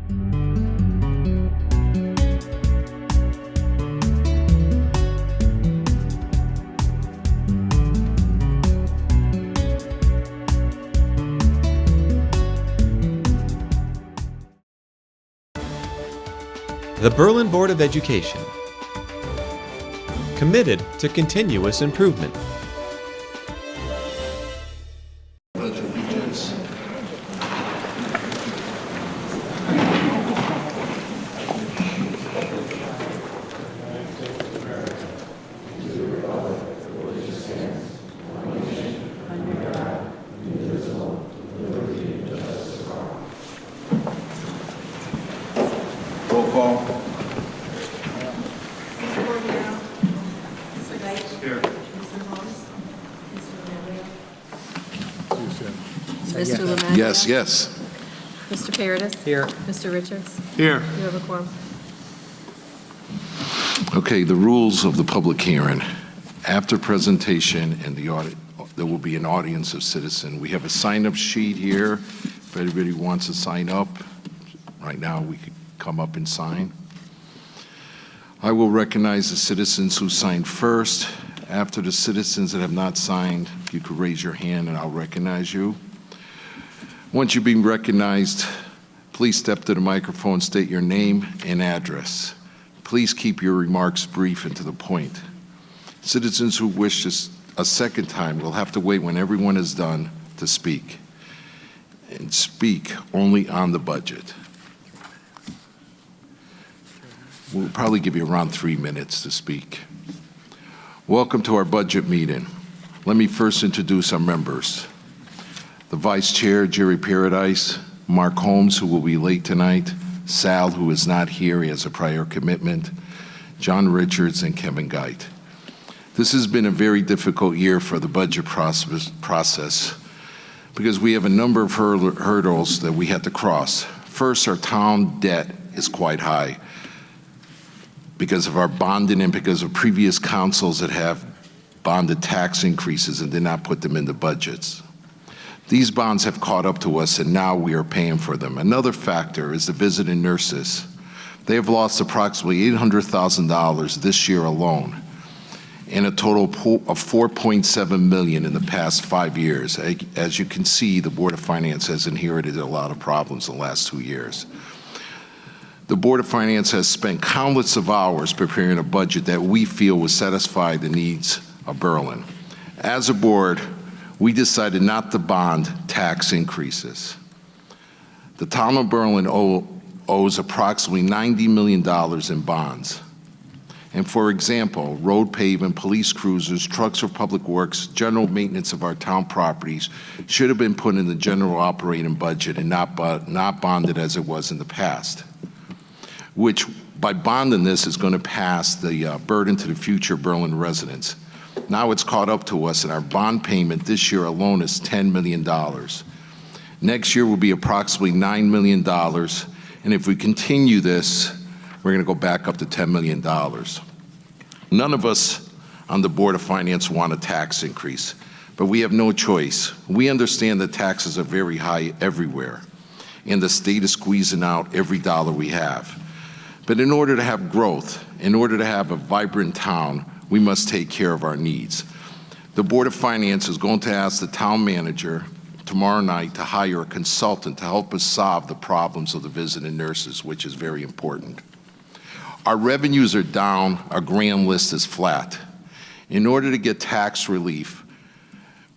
The Berlin Board of Education, committed to continuous improvement. Pledge of Allegiance. Roll call. Mr. Lemay? Yes, yes. Mr. Paradis? Here. Mr. Richards? Here. You have a quorum. Okay, the rules of the public hearing. After presentation and the audit, there will be an audience of citizens. We have a sign-up sheet here. If anybody wants to sign up, right now we could come up and sign. I will recognize the citizens who signed first. After the citizens that have not signed, you could raise your hand and I'll recognize you. Once you've been recognized, please step to the microphone, state your name and address. Please keep your remarks brief and to the point. Citizens who wish this a second time will have to wait when everyone is done to speak. And speak only on the budget. We'll probably give you around 3 minutes to speak. Welcome to our budget meeting. Let me first introduce our members. The Vice Chair, Jerry Paradis, Mark Holmes, who will be late tonight, Sal, who is not here, he has a prior commitment, John Richards, and Kevin Gov't. This has been a very difficult year for the budget process because we have a number of hurdles that we had to cross. First, our town debt is quite high because of our bonding and because of previous councils that have bonded tax increases and did not put them in the budgets. These bonds have caught up to us and now we are paying for them. Another factor is the visiting nurses. They have lost approximately $800,000 this year alone and a total of $4.7 million in the past 5 years. As you can see, the Board of Finance has inherited a lot of problems in the last 2 years. The Board of Finance has spent countless of hours preparing a budget that we feel will satisfy the needs of Berlin. As a board, we decided not to bond tax increases. The town of Berlin owes approximately $90 million in bonds. And for example, road paving, police cruisers, trucks for public works, general maintenance of our town properties should have been put in the general operating budget and not bonded as it was in the past, which by bonding this is going to pass the burden to the future Berlin residents. Now it's caught up to us and our bond payment this year alone is $10 million. Next year will be approximately $9 million. And if we continue this, we're going to go back up to $10 million. None of us on the Board of Finance want a tax increase, but we have no choice. We understand that taxes are very high everywhere, and the state is squeezing out every dollar we have. But in order to have growth, in order to have a vibrant town, we must take care of our needs. The Board of Finance is going to ask the town manager tomorrow night to hire a consultant to help us solve the problems of the visiting nurses, which is very important. Our revenues are down, our grand list is flat. In order to get tax relief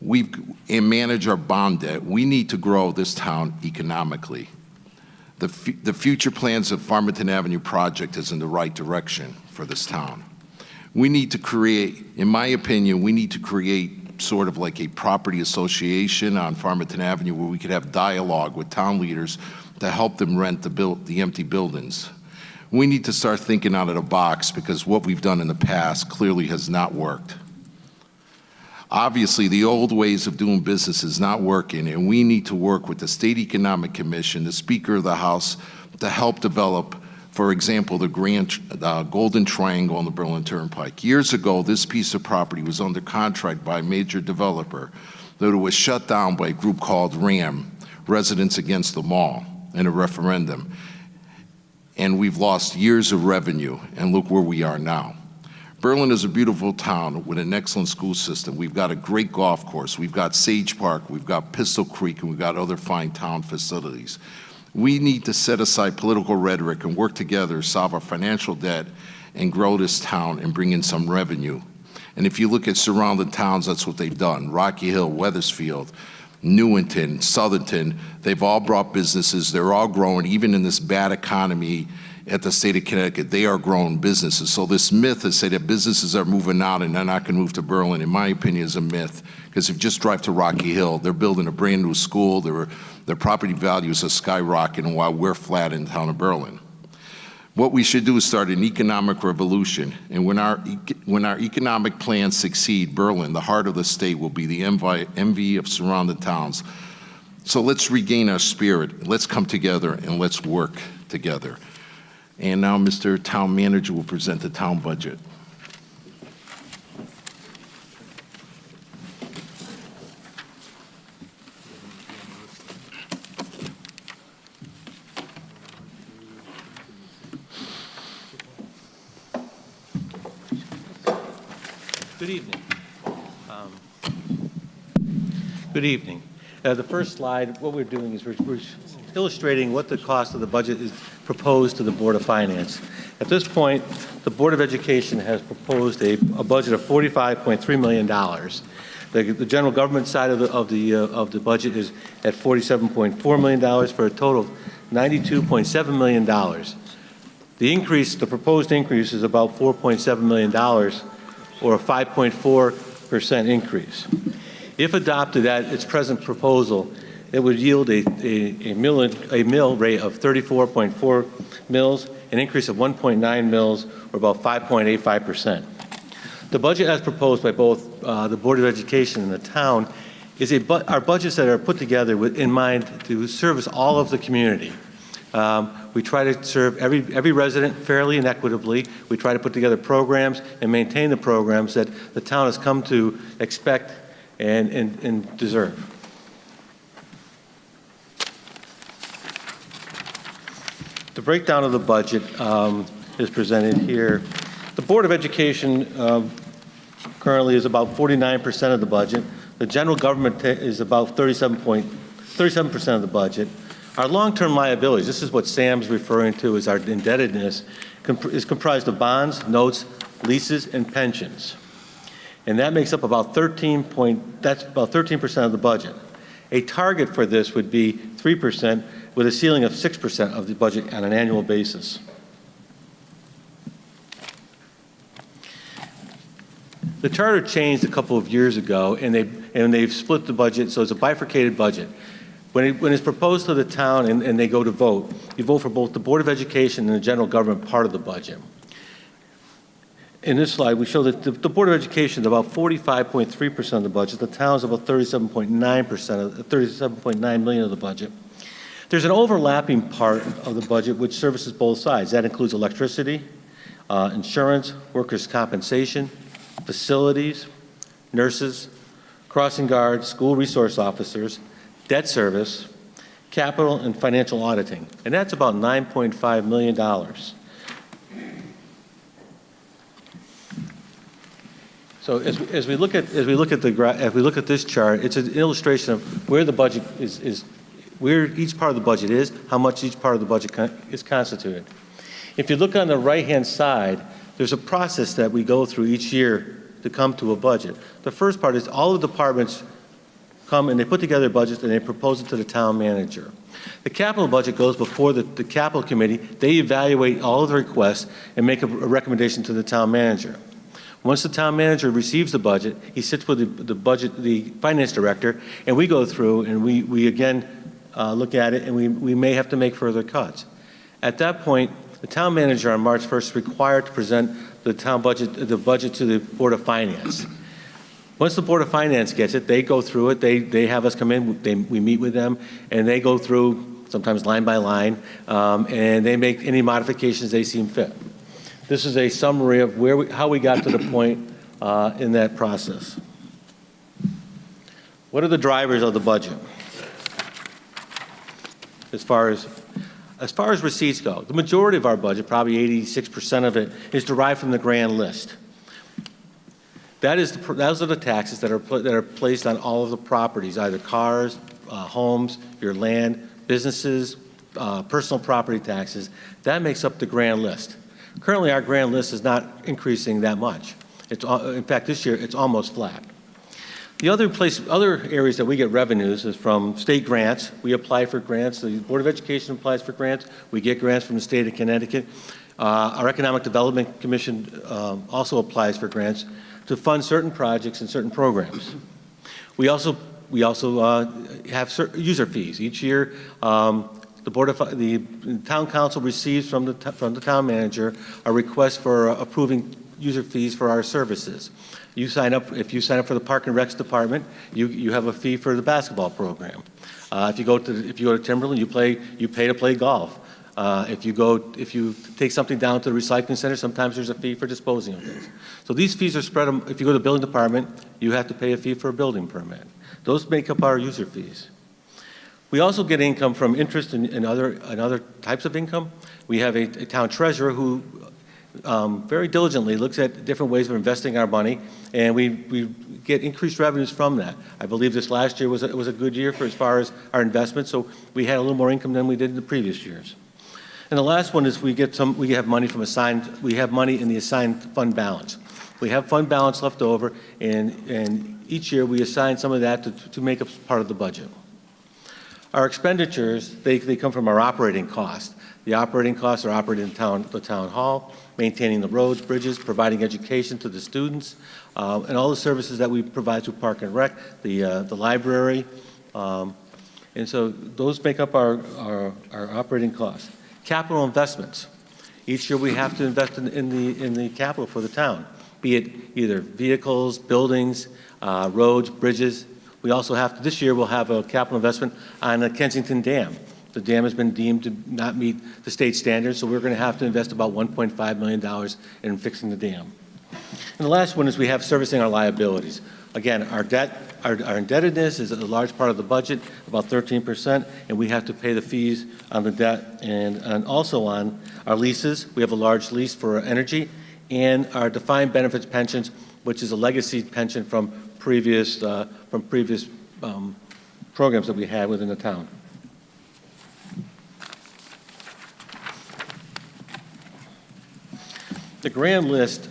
and manage our bond debt, we need to grow this town economically. The future plans of Farmington Avenue project is in the right direction for this town. We need to create, in my opinion, we need to create sort of like a property association on Farmington Avenue where we could have dialogue with town leaders to help them rent the empty buildings. We need to start thinking out of the box because what we've done in the past clearly has not worked. Obviously, the old ways of doing business is not working, and we need to work with the State Economic Commission, the Speaker of the House, to help develop, for example, the Golden Triangle on the Berlin Turnpike. Years ago, this piece of property was under contract by a major developer, though it was shut down by a group called RAM, Residents Against the Mall, in a referendum. and we've lost years of revenue, and look where we are now. Berlin is a beautiful town with an excellent school system. We've got a great golf course. We've got Sage Park. We've got Pistol Creek, and we've got other fine town facilities. We need to set aside political rhetoric and work together to solve our financial debt and grow this town and bring in some revenue. And if you look at surrounding towns, that's what they've done. Rocky Hill, Weathersfield, Newington, Southerton, they've all brought businesses. They're all growing, even in this bad economy at the state of Connecticut. They are growing businesses. So this myth that say that businesses are moving out and they're not going to move to Berlin, in my opinion, is a myth. Because if you just drive to Rocky Hill, they're building a brand new school. Their property values are skyrocketing while we're flat in the town of Berlin. What we should do is start an economic revolution. And when our economic plans succeed, Berlin, the heart of the state, will be the envy of surrounding towns. So let's regain our spirit. Let's come together and let's work together. And now Mr. Town Manager will present the town budget. Good evening. Good evening. The first slide, what we're doing is we're illustrating what the cost of the budget is proposed to the Board of Finance. At this point, the Board of Education has proposed a budget of $45.3 million. The general government side of the budget is at $47.4 million for a total of $92.7 million. The proposed increase is about $4.7 million, or a 5.4% increase. If adopted at its present proposal, it would yield a mill rate of 34.4 mills, an increase of 1.9 mills, or about 5.85%. The budget as proposed by both the Board of Education and the town are budgets that are put together in mind to service all of the community. We try to serve every resident fairly and equitably. We try to put together programs and maintain the programs that the town has come to expect and deserve. The breakdown of the budget is presented here. The Board of Education currently is about 49% of the budget. The general government is about 37% of the budget. Our long-term liabilities, this is what Sam's referring to as our indebtedness, is comprised of bonds, notes, leases, and pensions. And that makes up about 13% of the budget. A target for this would be 3% with a ceiling of 6% of the budget on an annual basis. The charter changed a couple of years ago, and they've split the budget, so it's a bifurcated budget. When it's proposed to the town and they go to vote, you vote for both the Board of Education and the general government part of the budget. In this slide, we show that the Board of Education is about 45.3% of the budget. The town is about 37.9 million of the budget. There's an overlapping part of the budget which services both sides. That includes electricity, insurance, workers' compensation, facilities, nurses, crossing guards, school resource officers, debt service, capital, and financial auditing, and that's about $9.5 million. So as we look at this chart, it's an illustration of where the budget is where each part of the budget is, how much each part of the budget is constituted. If you look on the right-hand side, there's a process that we go through each year to come to a budget. The first part is all the departments come and they put together budgets and they propose it to the town manager. The capital budget goes before the capital committee. They evaluate all of the requests and make a recommendation to the town manager. Once the town manager receives the budget, he sits with the finance director, and we go through and we again look at it, and we may have to make further cuts. At that point, the town manager on March 1st is required to present the budget to the Board of Finance. Once the Board of Finance gets it, they go through it. They have us come in. We meet with them, and they go through sometimes line by line, and they make any modifications they seem fit. This is a summary of how we got to the point in that process. What are the drivers of the budget? As far as As far as receipts go, the majority of our budget, probably 86% of it, is derived from the grand list. Those are the taxes that are placed on all of the properties, either cars, homes, your land, businesses, personal property taxes. That makes up the grand list. Currently, our grand list is not increasing that much. In fact, this year, it's almost flat. The other areas that we get revenues is from state grants. We apply for grants. The Board of Education applies for grants. We get grants from the state of Connecticut. Our Economic Development Commission also applies for grants to fund certain projects and certain programs. We also have user fees. Each year, the Town Council receives from the Town Manager a request for approving user fees for our services. If you sign up for the Park and Recs Department, you have a fee for the basketball program. If you go to Timberland, you pay to play golf. If you take something down to the recycling center, sometimes there's a fee for disposing of things. So these fees are spread. If you go to the building department, you have to pay a fee for a building permit. Those make up our user fees. We also get income from interest and other types of income. We have a town treasurer who very diligently looks at different ways of investing our money, and we get increased revenues from that. I believe this last year was a good year as far as our investments, so we had a little more income than we did in the previous years. And the last one is we have money in the assigned fund balance. We have fund balance left over, and each year we assign some of that to make up part of the budget. Our expenditures, they come from our operating costs. The operating costs are operating the town hall, maintaining the roads, bridges, providing education to the students, and all the services that we provide through Park and Rec, the library. And so those make up our operating costs. Capital investments. Each year we have to invest in the capital for the town, be it either vehicles, buildings, roads, bridges. We also this year we'll have a capital investment on the Kensington Dam. The dam has been deemed to not meet the state standards, so we're going to have to invest about $1.5 million in fixing the dam. And the last one is we have servicing our liabilities. Again, our indebtedness is a large part of the budget, about 13%, and we have to pay the fees on the debt and also on our leases. We have a large lease for energy, and our defined benefits pensions, which is a legacy pension from previous programs that we had within the town. The grand list,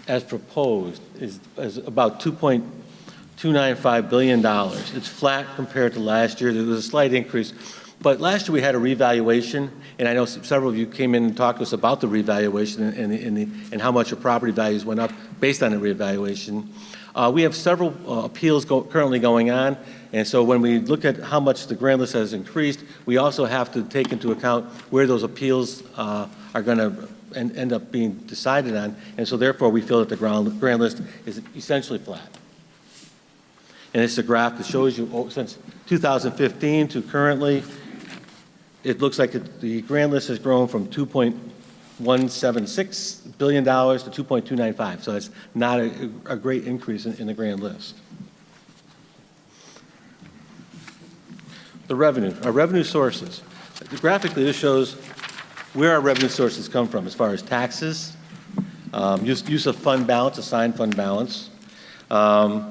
as proposed, is about $2.295 billion. It's flat compared to last year. There was a slight increase, but last year we had a revaluation, and I know several of you came in and talked to us about the revaluation and how much your property values went up based on the revaluation. We have several appeals currently going on, and so when we look at how much the grand list has increased, we also have to take into account where those appeals are going to end up being decided on, and so therefore we feel that the grand list is essentially flat. And it's a graph that shows you since 2015 to currently, it looks like the grand list has grown from $2.176 billion to $2.295, so it's not a great increase in the grand list. The revenue, our revenue sources. Graphically, this shows where our revenue sources come from as far as taxes, use of fund balance, assigned fund balance, our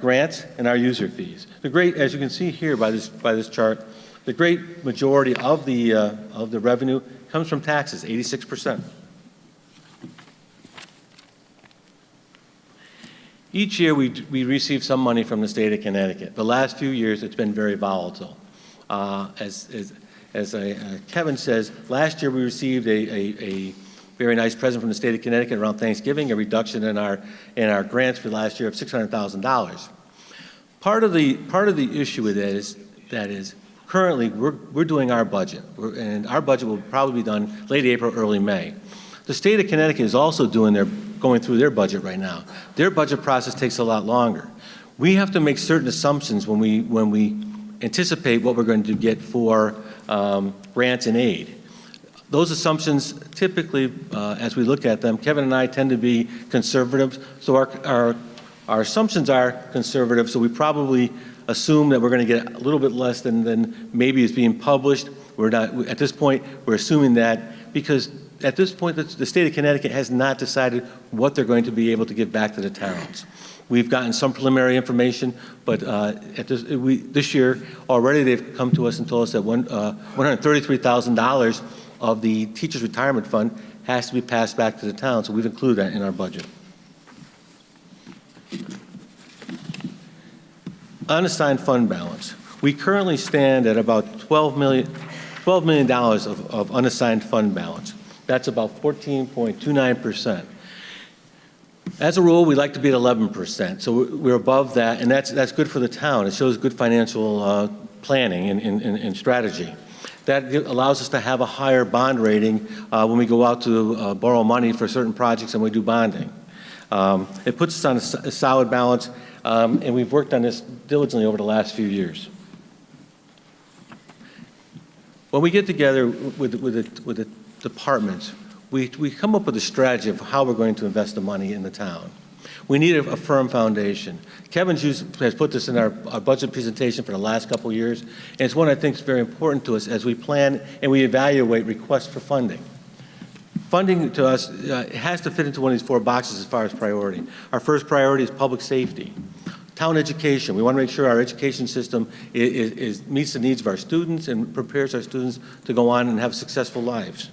grants, and our user fees. As you can see here by this chart, the great majority of the revenue comes from taxes, 86%. Each year we receive some money from the state of Connecticut. The last few years it's been very volatile. As Kevin says, last year we received a very nice present from the state of Connecticut around Thanksgiving, a reduction in our grants for last year of $600,000. Part of the issue with that is currently we're doing our budget, and our budget will probably be done late April, early May. The state of Connecticut is also going through their budget right now. Their budget process takes a lot longer. We have to make certain assumptions when we anticipate what we're going to get for grants and aid. Those assumptions typically, as we look at them, Kevin and I tend to be conservative, so our assumptions are conservative, so we probably assume that we're going to get a little bit less than maybe is being published. We're not, at this point, we're assuming that because at this point, the state of Connecticut has not decided what they're going to be able to give back to the towns. We've gotten some preliminary information, but this year already they've come to us and told us that $133,000 of the teachers' retirement fund has to be passed back to the town, so we've included that in our budget. Unassigned fund balance. We currently stand at about $12 million of unassigned fund balance. That's about 14.29%. As a rule, we like to be at 11%, so we're above that, and that's good for the town. It shows good financial planning and strategy. That allows us to have a higher bond rating when we go out to borrow money for certain projects and we do bonding. It puts us on a solid balance, and we've worked on this diligently over the last few years. When we get together with the departments, we come up with a strategy of how we're going to invest the money in the town. We need a firm foundation. Kevin has put this in our budget presentation for the last couple of years, and it's one I think is very important to us as we plan and we evaluate requests for funding. Funding to us has to fit into one of these four boxes as far as priority. Our first priority is public safety. Town education. We want to make sure our education system meets the needs of our students and prepares our students to go on and have successful lives.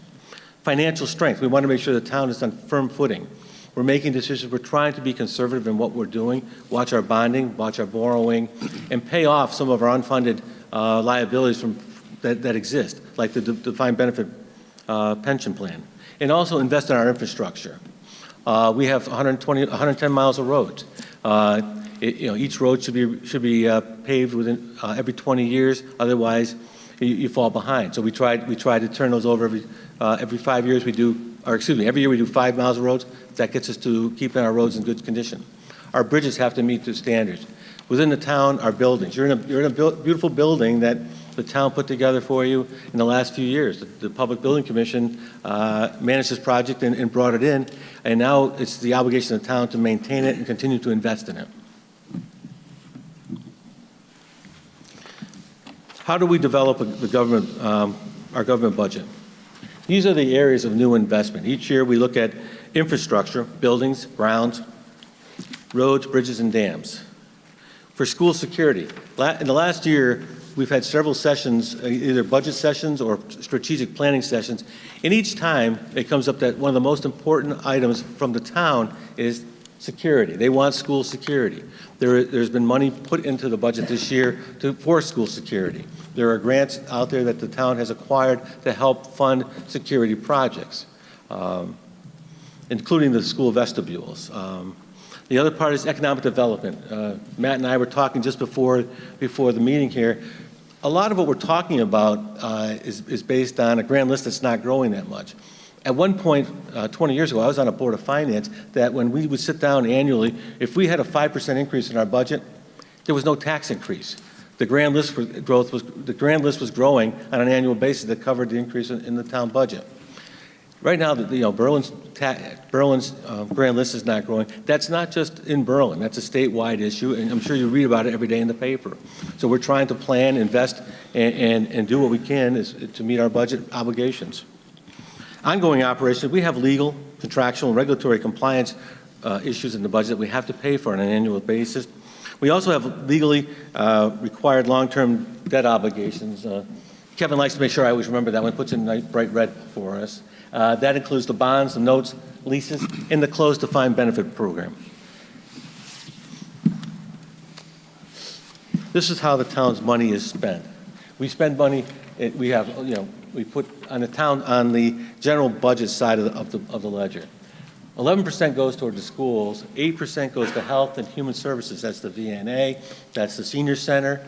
Financial strength. We want to make sure the town is on firm footing. We're making decisions. We're trying to be conservative in what we're doing, watch our bonding, watch our borrowing, and pay off some of our unfunded liabilities that exist, like the defined benefit pension plan, and also invest in our infrastructure. We have 110 miles of roads. Each road should be paved within every 20 years. Otherwise, you fall behind. So we try to turn those over every 5 years. Every year we do 5 miles of roads. That gets us to keeping our roads in good condition. Our bridges have to meet the standards. Within the town, our buildings. You're in a beautiful building that the town put together for you in the last few years. The Public Building Commission managed this project and brought it in, and now it's the obligation of the town to maintain it and continue to invest in it. How do we develop our government budget? These are the areas of new investment. Each year we look at infrastructure, buildings, grounds, roads, bridges, and dams. For school security, in the last year, we've had several sessions, either budget sessions or strategic planning sessions, and each time it comes up that one of the most important items from the town is security. They want school security. There's been money put into the budget this year for school security. There are grants out there that the town has acquired to help fund security projects, including the school vestibules. The other part is economic development. Matt and I were talking just before the meeting here. A lot of what we're talking about is based on a grand list that's not growing that much. At one point, 20 years ago, I was on a board of finance that when we would sit down annually, if we had a 5% increase in our budget, there was no tax increase. The grand list was growing on an annual basis that covered the increase in the town budget. Right now, Berlin's grand list is not growing. That's not just in Berlin. That's a statewide issue, and I'm sure you read about it every day in the paper. So we're trying to plan, invest, and do what we can to meet our budget obligations. Ongoing operations, we have legal, contractual, and regulatory compliance issues in the budget that we have to pay for on an annual basis. We also have legally required long-term debt obligations. Kevin likes to make sure I always remember that one, puts in nice bright red for us. That includes the bonds, the notes, leases, and the closed defined benefit program. This is how the town's money is spent. We spend money, we put on the general budget side of the ledger. 11% goes toward the schools, 8% goes to health and human services. That's the VNA, that's the senior center,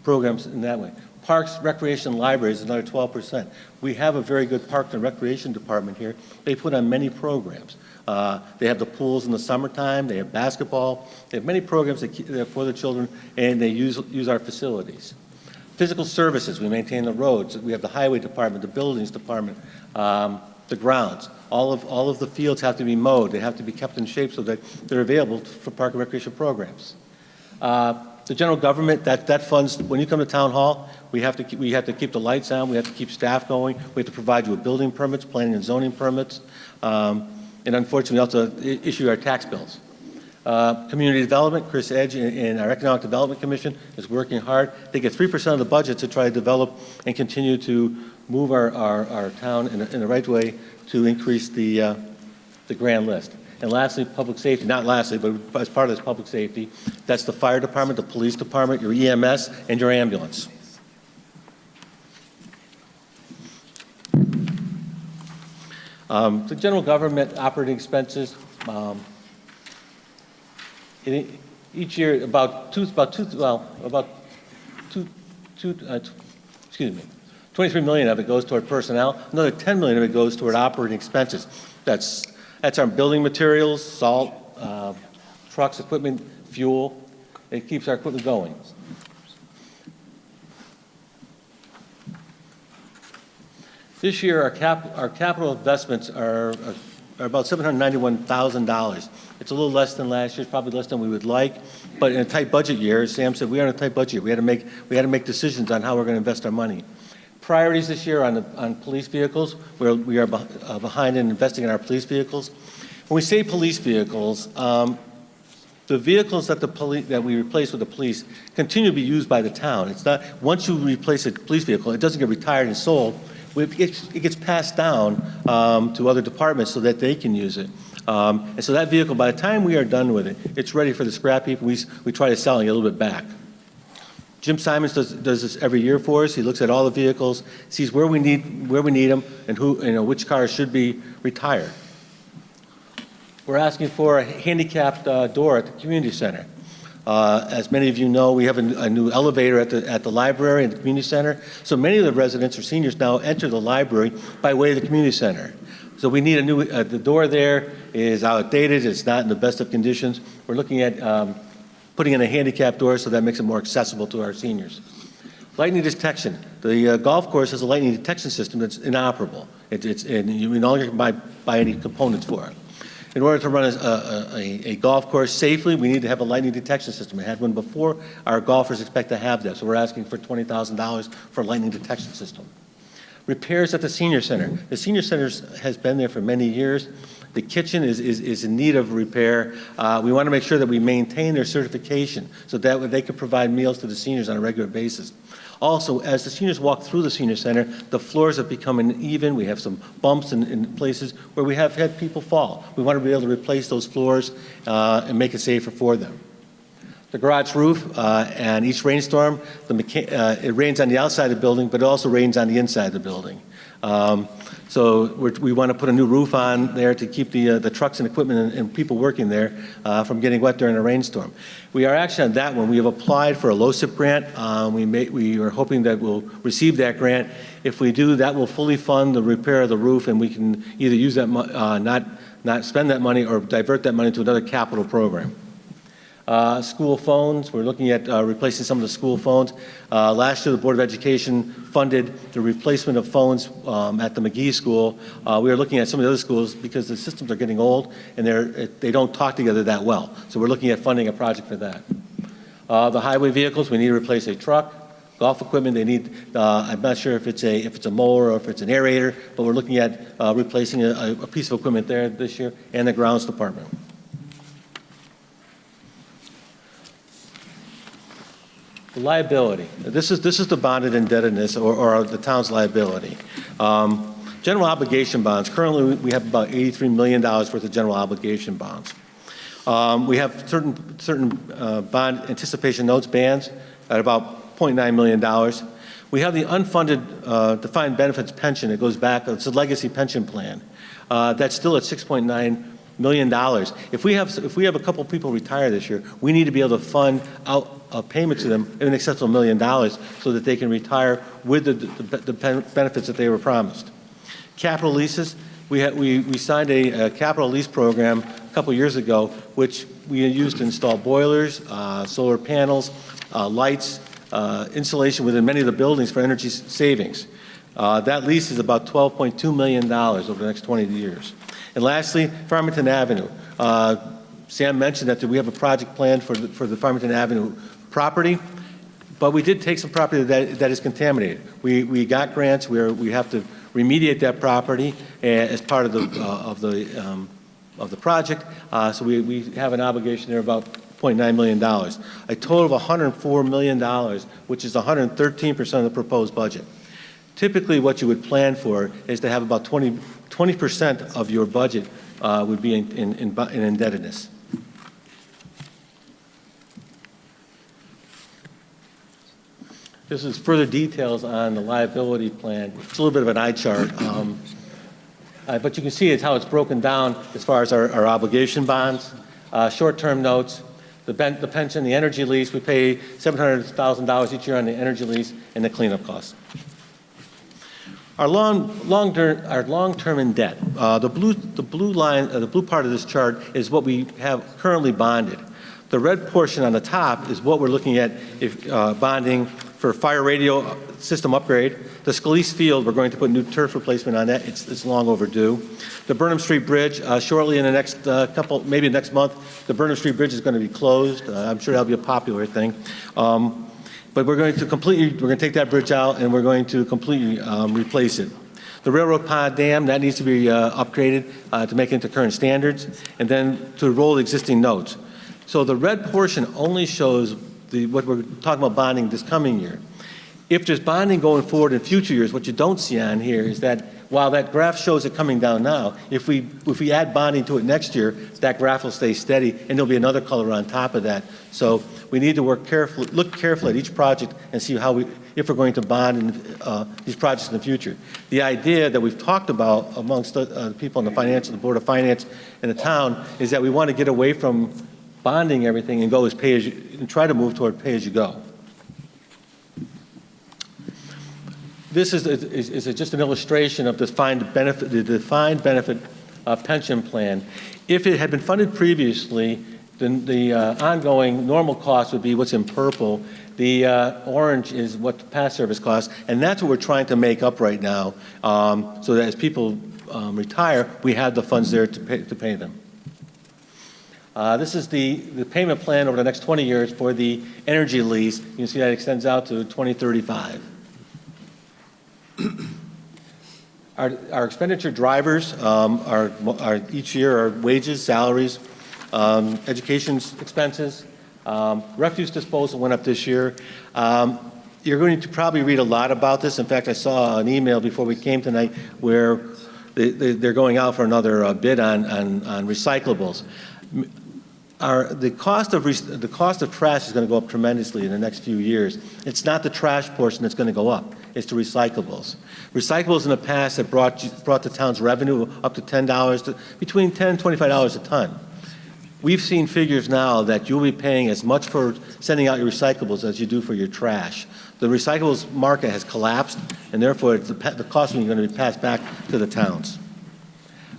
programs in that way. Parks, recreation, libraries, another 12%. We have a very good park and recreation department here. They put on many programs. They have the pools in the summertime, they have basketball, they have many programs for the children, and they use our facilities. Physical services, we maintain the roads. We have the highway department, the buildings department, the grounds. All of the fields have to be mowed. They have to be kept in shape so that they're available for park and recreation programs. The general government, that funds, when you come to town hall, we have to keep the lights on, we have to keep staff going, we have to provide you with building permits, planning and zoning permits, and unfortunately, we also issue our tax bills. Community development, Chris Edge and our Economic Development Commission is working hard. They get 3% of the budget to try to develop and continue to move our town in the right way to increase the grand list. And lastly, public safety, not lastly, but as part of this public safety, that's the fire department, the police department, your EMS, and your ambulance. The general government operating expenses, each year $23 million of it goes toward personnel. Another $10 million of it goes toward operating expenses. That's our building materials, salt, trucks, equipment, fuel. It keeps our equipment going. This year, our capital investments are about $791,000. It's a little less than last year, probably less than we would like, but in a tight budget year, as Sam said, we are in a tight budget year. We had to make decisions on how we're going to invest our money. Priorities this year on police vehicles, we are behind in investing in our police vehicles. When we say police vehicles, the vehicles that we replace with the police continue to be used by the town. It's not, once you replace a police vehicle, it doesn't get retired and sold. It gets passed down to other departments so that they can use it. And so that vehicle, by the time we are done with it, it's ready for the scrap heap. We try to sell and get a little bit back. Jim Simons does this every year for us. He looks at all the vehicles, sees where we need them, and which cars should be retired. We're asking for a handicapped door at the community center. As many of you know, we have a new elevator at the library and the community center. So many of the residents or seniors now enter the library by way of the community center. So we need a new, the door there is outdated. It's not in the best of conditions. We're looking at putting in a handicap door so that makes it more accessible to our seniors. Lightning detection. The golf course has a lightning detection system that's inoperable. And you no longer can buy any components for it. In order to run a golf course safely, we need to have a lightning detection system. We had one before. Our golfers expect to have that, so we're asking for $20,000 for a lightning detection system. Repairs at the senior center. The senior center has been there for many years. The kitchen is in need of repair. We want to make sure that we maintain their certification so that they can provide meals to the seniors on a regular basis. Also, as the seniors walk through the senior center, the floors have become uneven. We have some bumps in places where we have had people fall. We want to be able to replace those floors and make it safer for them. The garage roof, and each rainstorm, it rains on the outside of the building, but it also rains on the inside of the building. So we want to put a new roof on there to keep the trucks and equipment and people working there from getting wet during a rainstorm. We are actually on that one. We have applied for a LoSIP grant. We are hoping that we'll receive that grant. If we do, that will fully fund the repair of the roof, and we can either use that, not spend that money or divert that money to another capital program. School phones, we're looking at replacing some of the school phones. Last year, the Board of Education funded the replacement of phones at the McGee School. We are looking at some of the other schools because the systems are getting old and they don't talk together that well. So we're looking at funding a project for that. The highway vehicles, we need to replace a truck. Golf equipment, they need, I'm not sure if it's a mower or if it's an aerator, but we're looking at replacing a piece of equipment there this year, and the grounds department. Liability. This is the bonded indebtedness or the town's liability. General obligation bonds. Currently, we have about $83 million worth of general obligation bonds. We have certain bond anticipation notes bands at about $0.9 million. We have the unfunded defined benefits pension. It goes back. It's a legacy pension plan. That's still at $6.9 million. If we have a couple people retire this year, we need to be able to fund out a payment to them in excess of $1 million so that they can retire with the benefits that they were promised. Capital leases, we signed a capital lease program a couple years ago, which we used to install boilers, solar panels, lights, insulation within many of the buildings for energy savings. That lease is about $12.2 million over the next 20 years. And lastly, Farmington Avenue. Sam mentioned that we have a project planned for the Farmington Avenue property, but we did take some property that is contaminated. We got grants where we have to remediate that property as part of the project. So we have an obligation there about $0.9 million. A total of $104 million, which is 113% of the proposed budget. Typically, what you would plan for is to have about 20% of your budget would be in indebtedness. This is further details on the liability plan. It's a little bit of an eye chart. But you can see it's how it's broken down as far as our obligation bonds, short-term notes, the pension, the energy lease. We pay $700,000 each year on the energy lease and the cleanup costs. Our long-term in debt. The blue line, the blue part of this chart is what we have currently bonded. The red portion on the top is what we're looking at if bonding for fire radio system upgrade. The Scalise Field, we're going to put new turf replacement on that. It's long overdue. The Burnham Street Bridge, shortly in the next maybe next month, the Burnham Street Bridge is going to be closed. I'm sure that'll be a popular thing. But we're going to take that bridge out and we're going to completely replace it. The Railroad Pond Dam, that needs to be upgraded to make it into current standards, and then to roll the existing notes. So the red portion only shows what we're talking about bonding this coming year. If there's bonding going forward in future years, what you don't see on here is that while that graph shows it coming down now, if we add bonding to it next year, that graph will stay steady, and there'll be another color on top of that. So we need to look carefully at each project and see if we're going to bond these projects in the future. The idea that we've talked about amongst the people in the Board of Finance in the town is that we want to get away from bonding everything and and try to move toward pay-as-you-go. This is just an illustration of the defined benefit pension plan. If it had been funded previously, then the ongoing normal cost would be what's in purple. The orange is what the past service costs, and that's what we're trying to make up right now, so that as people retire, we have the funds there to pay them. This is the payment plan over the next 20 years for the energy lease. You can see that extends out to 2035. Our expenditure drivers are each year are wages, salaries, education expenses. Refuse disposal went up this year. You're going to probably read a lot about this. In fact, I saw an email before we came tonight where they're going out for another bid on recyclables. The cost of trash is going to go up tremendously in the next few years. It's not the trash portion that's going to go up. It's the recyclables. Recyclables in the past have brought the town's revenue up to between $10 and $25 a ton. We've seen figures now that you'll be paying as much for sending out your recyclables as you do for your trash. The recyclables market has collapsed, and therefore the cost is going to be passed back to the towns.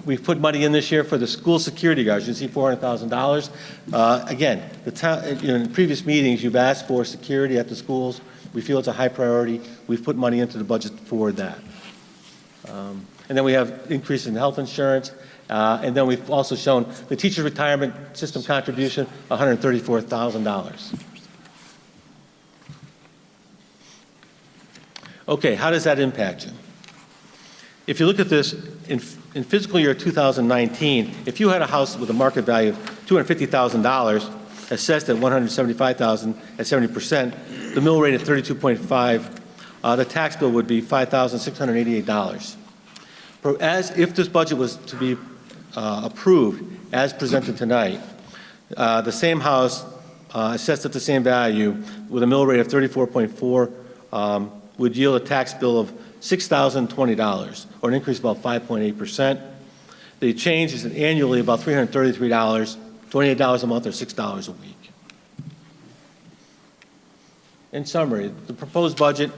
We've put money in this year for the school security guards. You see $400,000. Again, the town, in previous meetings, you've asked for security at the schools. We feel it's a high priority. We've put money into the budget for that. And then we have increase in health insurance. And then we've also shown the teacher retirement system contribution, $134,000. Okay, how does that impact you? If you look at this, in fiscal year 2019, if you had a house with a market value of $250,000, assessed at $175,000 at 70%, the mill rate at 32.5, the tax bill would be $5,688. If this budget was to be approved as presented tonight, the same house assessed at the same value with a mill rate of 34.4 would yield a tax bill of $6,020, or an increase of about 5.8%. The change is annually about $333, $28 a month, or $6 a week. In summary, the proposed budget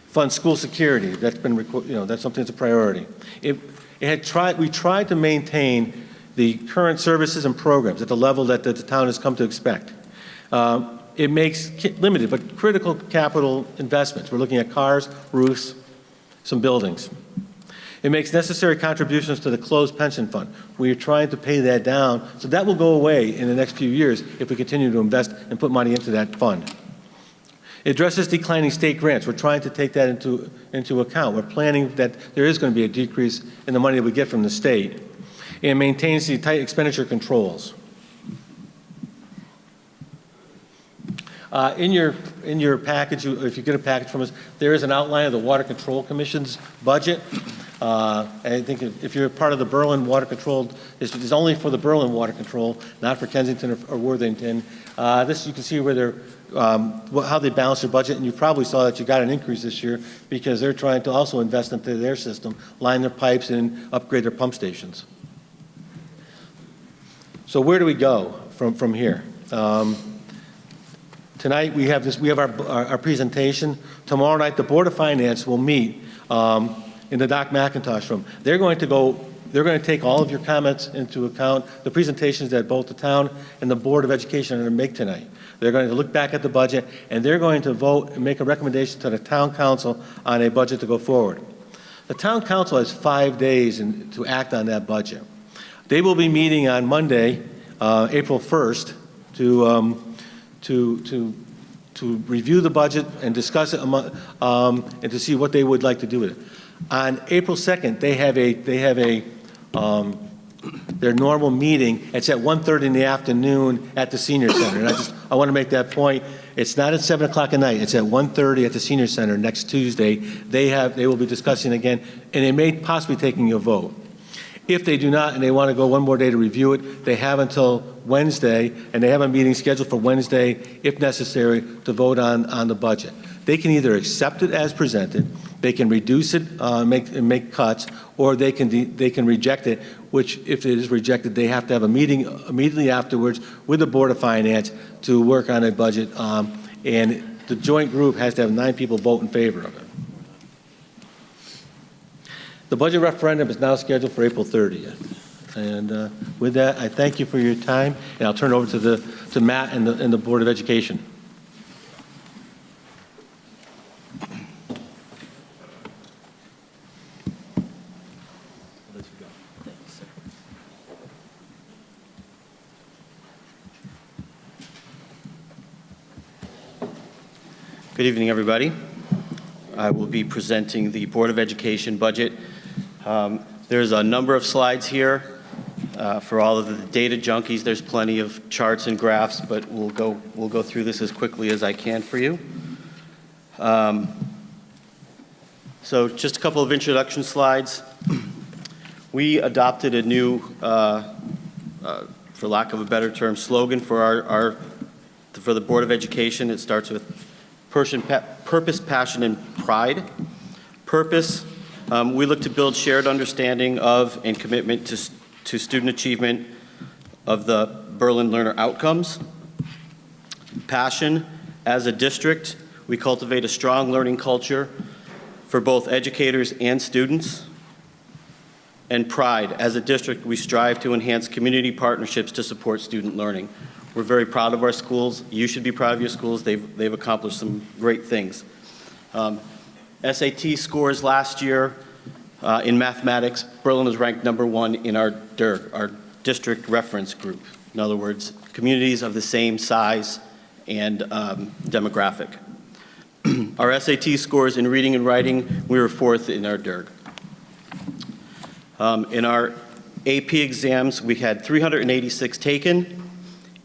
funds school security. That's been, that's something that's a priority. We tried to maintain the current services and programs at the level that the town has come to expect. It makes limited but critical capital investments. We're looking at cars, roofs, some buildings. It makes necessary contributions to the closed pension fund. We are trying to pay that down, so that will go away in the next few years if we continue to invest and put money into that fund. It addresses declining state grants. We're trying to take that into account. We're planning that there is going to be a decrease in the money that we get from the state. It maintains the tight expenditure controls. In your package, if you get a package from us, there is an outline of the Water Control Commission's budget. I think if you're part of the Berlin Water Control, it's only for the Berlin Water Control, not for Kensington or Worthington. This you can see where they're how they balance their budget, and you probably saw that you got an increase this year because they're trying to also invest into their system, line their pipes, and upgrade their pump stations. So where do we go from here? Tonight we have our presentation. Tomorrow night the Board of Finance will meet in the Doc McIntosh room. They're going to take all of your comments into account, the presentations that both the town and the Board of Education are going to make tonight. They're going to look back at the budget, and they're going to vote and make a recommendation to the town council on a budget to go forward. The town council has 5 days to act on that budget. They will be meeting on Monday, April 1st, to review the budget and discuss it and to see what they would like to do with it. On April 2nd, they have their normal meeting. It's at 1:30 in the afternoon at the Senior Center. And I want to make that point. It's not at 7 o'clock at night. It's at 1:30 at the Senior Center next Tuesday. They will be discussing again, and they may possibly taking a vote. If they do not and they want to go one more day to review it, they have until Wednesday, and they have a meeting scheduled for Wednesday, if necessary, to vote on the budget. They can either accept it as presented, they can reduce it, make cuts, or they can reject it, which if it is rejected, they have to have a meeting immediately afterwards with the Board of Finance to work on a budget, and the joint group has to have 9 people vote in favor of it. The budget referendum is now scheduled for April 30th. And with that, I thank you for your time, and I'll turn it over to Matt and the Board of Education. Good evening, everybody. I will be presenting the Board of Education budget. There's a number of slides here. For all of the data junkies, there's plenty of charts and graphs, but we'll go through this as quickly as I can for you. So just a couple of introduction slides. We adopted a new, for lack of a better term, slogan for for the Board of Education. It starts with purpose, passion, and pride. Purpose, we look to build shared understanding of and commitment to student achievement of the Berlin learner outcomes. Passion, as a district, we cultivate a strong learning culture for both educators and students. And pride, as a district, we strive to enhance community partnerships to support student learning. We're very proud of our schools. You should be proud of your schools. They've accomplished some great things. SAT scores last year in mathematics, Berlin was ranked #1 in our DIRG, our district reference group. In other words, communities of the same size and demographic. Our SAT scores in reading and writing, we were 4th in our DIRG. In our AP exams, we had 386 taken.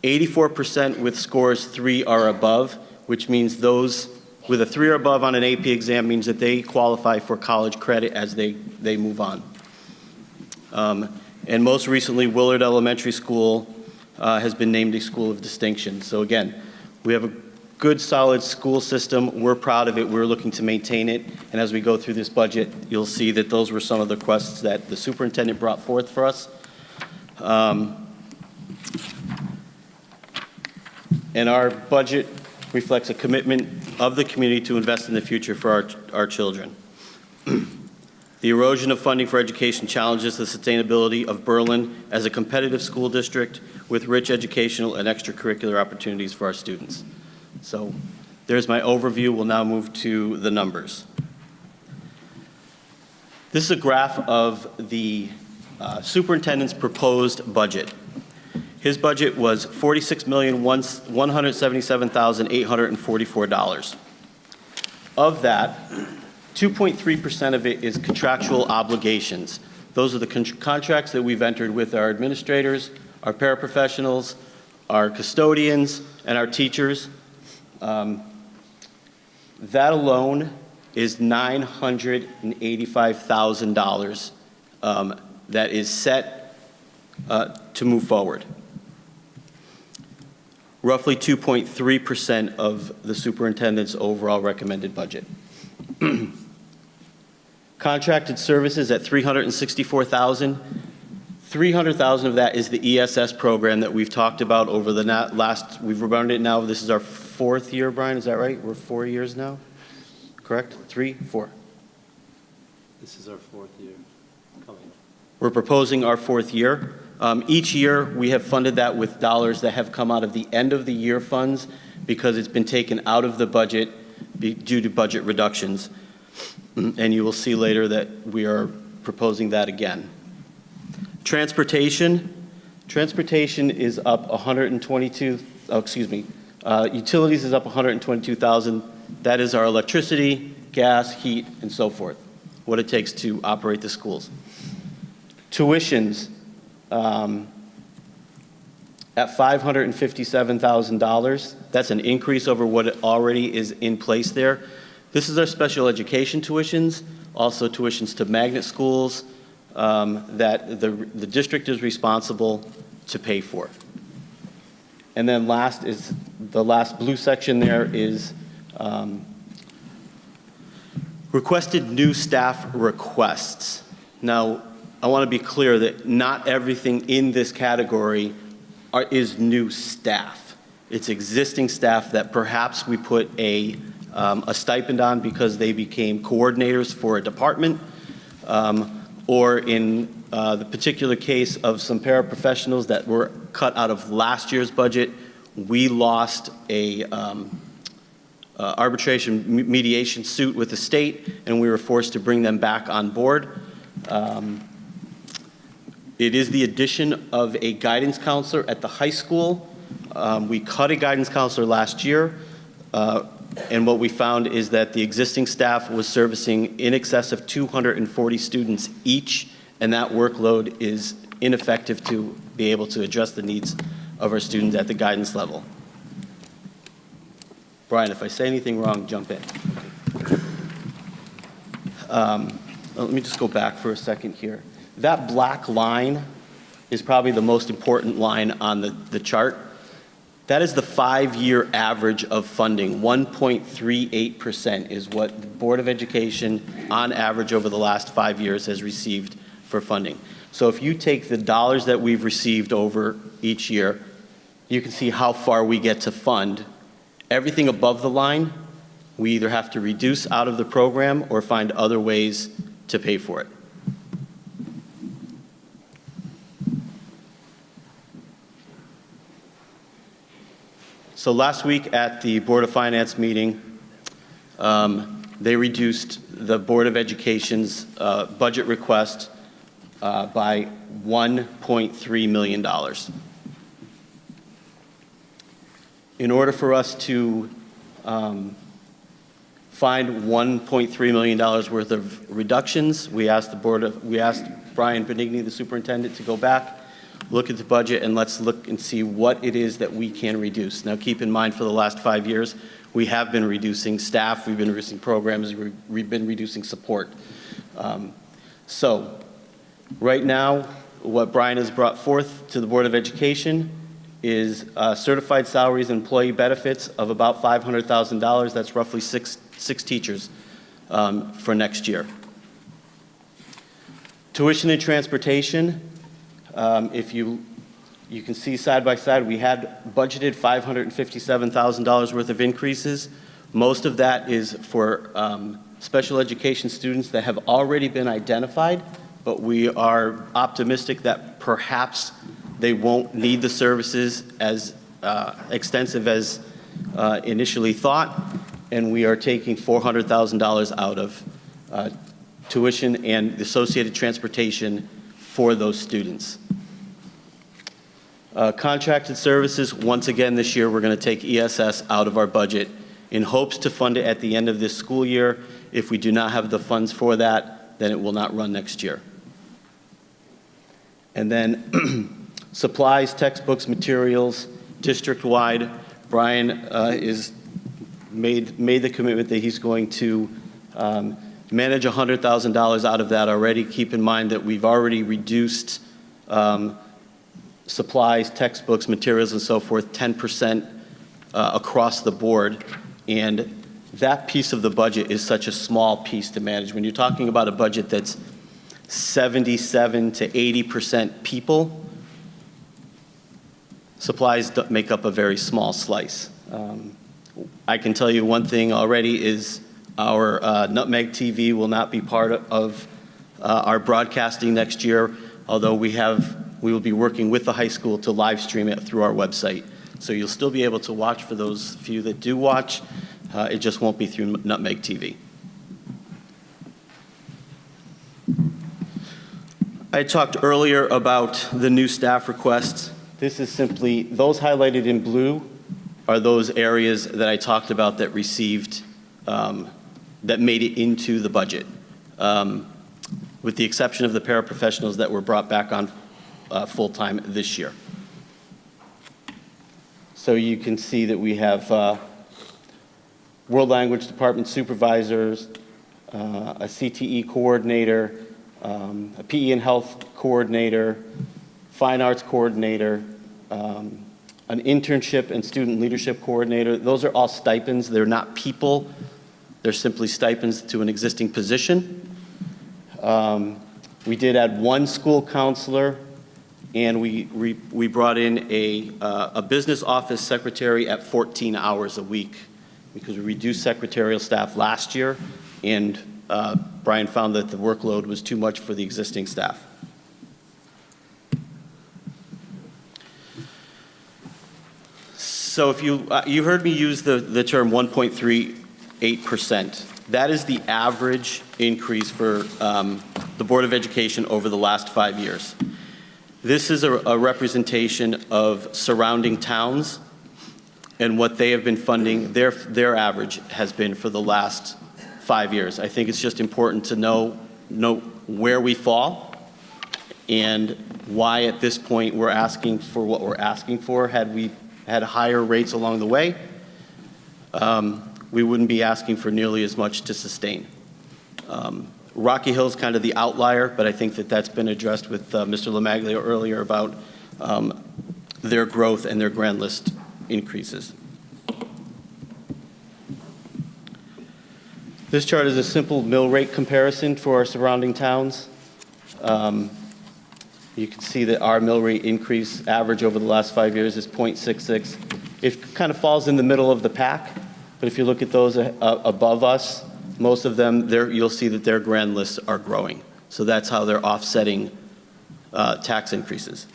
84% with scores 3 or above, which means those with a 3 or above on an AP exam means that they qualify for college credit as they move on. And most recently, Willard Elementary School has been named a school of distinction. So again, we have a good, solid school system. We're proud of it. We're looking to maintain it. And as we go through this budget, you'll see that those were some of the requests that the superintendent brought forth for us. And our budget reflects a commitment of the community to invest in the future for our children. The erosion of funding for education challenges the sustainability of Berlin as a competitive school district with rich educational and extracurricular opportunities for our students. So there's my overview. We'll now move to the numbers. This is a graph of the superintendent's proposed budget. His budget was $46,177,844. Of that, 2.3% of it is contractual obligations. Those are the contracts that we've entered with our administrators, our paraprofessionals, our custodians, and our teachers. That alone is $985,000 that is set to move forward. Roughly 2.3% of the superintendent's overall recommended budget. Contracted services at $364,000. $300,000 of that is the ESS program that we've talked about over the we've run it now, this is our 4th year, Brian, is that right? We're 4 years now, correct? 3, 4? This is our 4th year coming. We're proposing our 4th year. Each year, we have funded that with dollars that have come out of the end of the year funds because it's been taken out of the budget due to budget reductions. And you will see later that we are proposing that again. Transportation is up 122, utilities is up 122,000. That is our electricity, gas, heat, and so forth, what it takes to operate the schools. Tuitions, at $557,000. That's an increase over what already is in place there. This is our special education tuitions, also tuitions to magnet schools that the district is responsible to pay for. And then last is, the last blue section there is requested new staff requests. Now, I want to be clear that not everything in this category is new staff. It's existing staff that perhaps we put a stipend on because they became coordinators for a department, or in the particular case of some paraprofessionals that were cut out of last year's budget, we lost a arbitration mediation suit with the state, and we were forced to bring them back on board. It is the addition of a guidance counselor at the high school. We cut a guidance counselor last year, and what we found is that the existing staff was servicing in excess of 240 students each, and that workload is ineffective to be able to address the needs of our students at the guidance level. Brian, if I say anything wrong, jump in. Let me just go back for a second here. That black line is probably the most important line on the chart. That is the 5-year average of funding. 1.38% is what the Board of Education, on average over the last 5 years, has received for funding. So if you take the dollars that we've received over each year, you can see how far we get to fund. Everything above the line, we either have to reduce out of the program or find other ways to pay for it. So last week at the Board of Finance meeting, they reduced the Board of Education's budget request by $1.3 million. In order for us to find $1.3 million worth of reductions, we asked Brian Benigni, the superintendent, to go back, look at the budget, and let's look and see what it is that we can reduce. Now, keep in mind, for the last 5 years, we have been reducing staff, we've been reducing programs, we've been reducing support. So, right now, what Brian has brought forth to the Board of Education is certified salaries and employee benefits of about $500,000. That's roughly six teachers for next year. Tuition and transportation. If you can see side by side, we had budgeted $557,000 worth of increases. Most of that is for special education students that have already been identified, but we are optimistic that perhaps they won't need the services as extensive as initially thought, and we are taking $400,000 out of tuition and the associated transportation for those students. Contracted services, once again this year, we're going to take ESS out of our budget in hopes to fund it at the end of this school year. If we do not have the funds for that, then it will not run next year. And then supplies, textbooks, materials, district-wide, Brian is made the commitment that he's going to manage $100,000 out of that already. Keep in mind that we've already reduced supplies, textbooks, materials, and so forth, 10% across the board. And that piece of the budget is such a small piece to manage. When you're talking about a budget that's 77 to 80% people, supplies make up a very small slice. I can tell you one thing already is our Nutmeg TV will not be part of our broadcasting next year, although we will be working with the high school to live stream it through our website. So you'll still be able to watch for those few that do watch. It just won't be through Nutmeg TV. I talked earlier about the new staff requests. This is simply, those highlighted in blue are those areas that I talked about that received, that made it into the budget, with the exception of the paraprofessionals that were brought back on full-time this year. So you can see that we have World Language Department supervisors, a CTE coordinator, a PE and health coordinator, fine arts coordinator, an internship and student leadership coordinator. Those are all stipends. They're not people. They're simply stipends to an existing position. We did add one school counselor, and we brought in a business office secretary at 14 hours a week because we reduced secretarial staff last year, and Brian found that the workload was too much for the existing staff. So if you heard me use the term 1.38%. That is the average increase for the Board of Education over the last 5 years. This is a representation of surrounding towns and what they have been funding. Their average has been for the last 5 years. I think it's just important to know where we fall and why at this point we're asking for what we're asking for. Had we had higher rates along the way, we wouldn't be asking for nearly as much to sustain. Rocky Hill's kind of the outlier, but I think that that's been addressed with Mr. LaMaglia earlier about their growth and their grand list increases. This chart is a simple mill rate comparison for our surrounding towns. You can see that our mill rate increase average over the last 5 years is 0.66. It kind of falls in the middle of the pack, but if you look at those above us, most of them, you'll see that their grand lists are growing. So that's how they're offsetting tax increases.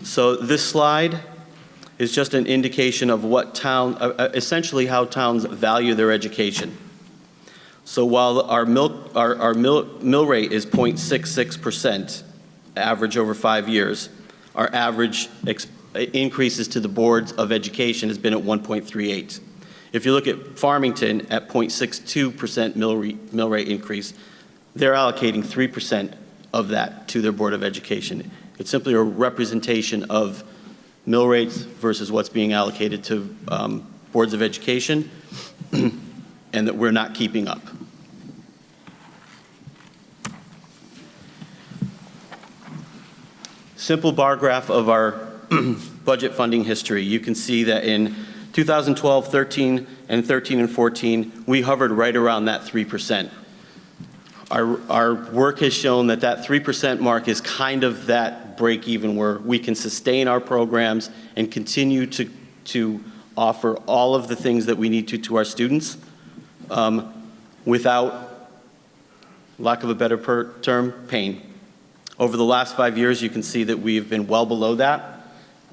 So this slide is just an indication of what essentially how towns value their education. So while our mill rate is 0.66%, average over 5 years, our average increases to the boards of education has been at 1.38. If you look at Farmington at 0.62% mill rate increase, they're allocating 3% of that to their Board of Education. It's simply a representation of mill rates versus what's being allocated to boards of education, and that we're not keeping up. Simple bar graph of our budget funding history. You can see that in 2012, 13, and 13 and 14, we hovered right around that 3%. Our work has shown that that 3% mark is kind of that break even where we can sustain our programs and continue to offer all of the things that we need to our students without, lack of a better term, pain. Over the last 5 years, you can see that we've been well below that.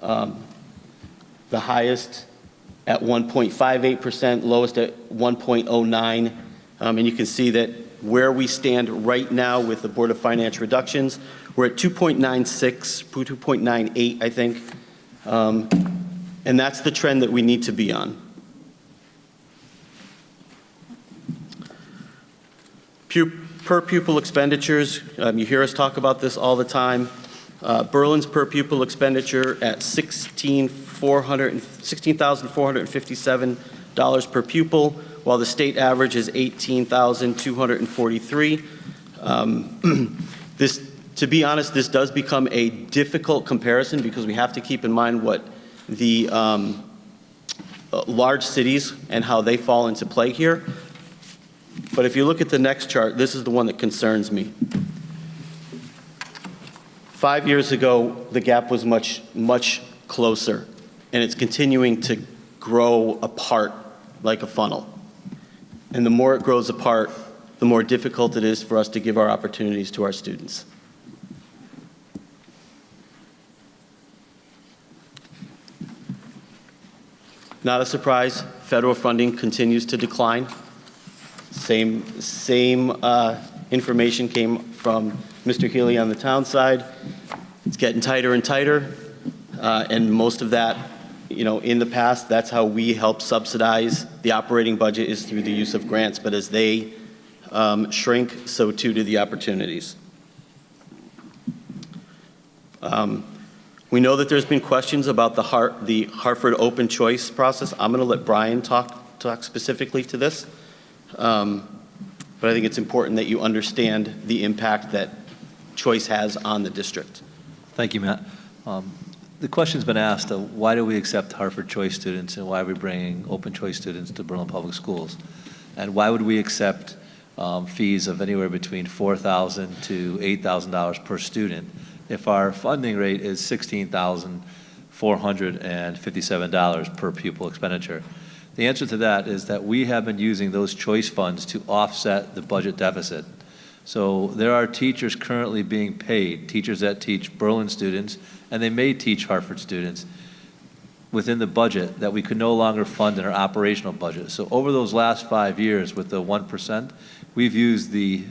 The highest at 1.58%, lowest at 1.09. And you can see that where we stand right now with the Board of Finance reductions, we're at 2.96, 2.98, I think. And that's the trend that we need to be on. Per pupil expenditures, you hear us talk about this all the time. Berlin's per pupil expenditure at $16,457 per pupil, while the state average is $18,243. To be honest, this does become a difficult comparison because we have to keep in mind what the large cities and how they fall into play here. But if you look at the next chart, this is the one that concerns me. 5 years ago, the gap was much, much closer, and it's continuing to grow apart like a funnel. And the more it grows apart, the more difficult it is for us to give our opportunities to our students. Not a surprise, federal funding continues to decline. Same information came from Mr. Healy on the town side. It's getting tighter and tighter, and most of that, in the past, that's how we help subsidize the operating budget is through the use of grants, but as they shrink, so too do the opportunities. We know that there's been questions about the Hartford open choice process. I'm going to let Brian talk specifically to this. But I think it's important that you understand the impact that choice has on the district. Thank you, Matt. The question's been asked, why do we accept Hartford choice students and why are we bringing open choice students to Berlin Public Schools? And why would we accept fees of anywhere between $4,000 to $8,000 per student if our funding rate is $16,457 per pupil expenditure? The answer to that is that we have been using those choice funds to offset the budget deficit. So there are teachers currently being paid, teachers that teach Berlin students, and they may teach Hartford students within the budget that we could no longer fund in our operational budget. So over those last 5 years with the 1%, we've used the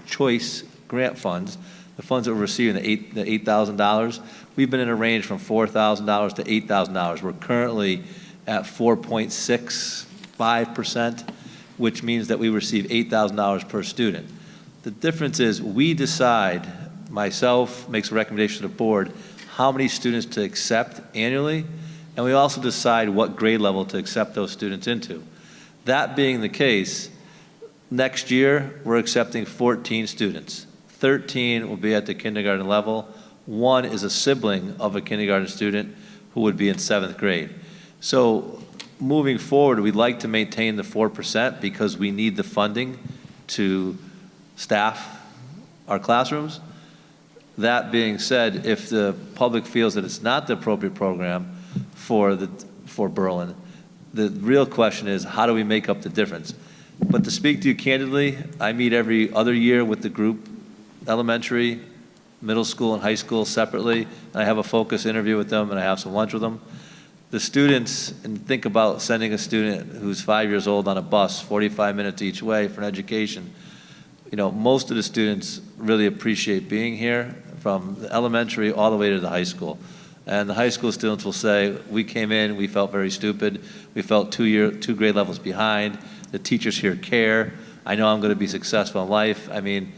choice grant funds, the funds that we're receiving, the $8,000. We've been in a range from $4,000 to $8,000. We're currently at 4.65%, which means that we receive $8,000 per student. The difference is we decide, myself makes a recommendation to the board, how many students to accept annually, and we also decide what grade level to accept those students into. That being the case, next year we're accepting 14 students. 13 will be at the kindergarten level. 1 is a sibling of a kindergarten student who would be in 7th grade. So moving forward, we'd like to maintain the 4% because we need the funding to staff our classrooms. That being said, if the public feels that it's not the appropriate program for Berlin, the real question is how do we make up the difference? But to speak to you candidly, I meet every other year with the group, elementary, middle school, and high school separately, and I have a focus interview with them and I have some lunch with them. The students, and think about sending a student who's 5 years old on a bus, 45 minutes each way for an education. Most of the students really appreciate being here from the elementary all the way to the high school. And the high school students will say, we came in, we felt very stupid. We felt two grade levels behind. The teachers here care. I know I'm going to be successful in life. I mean,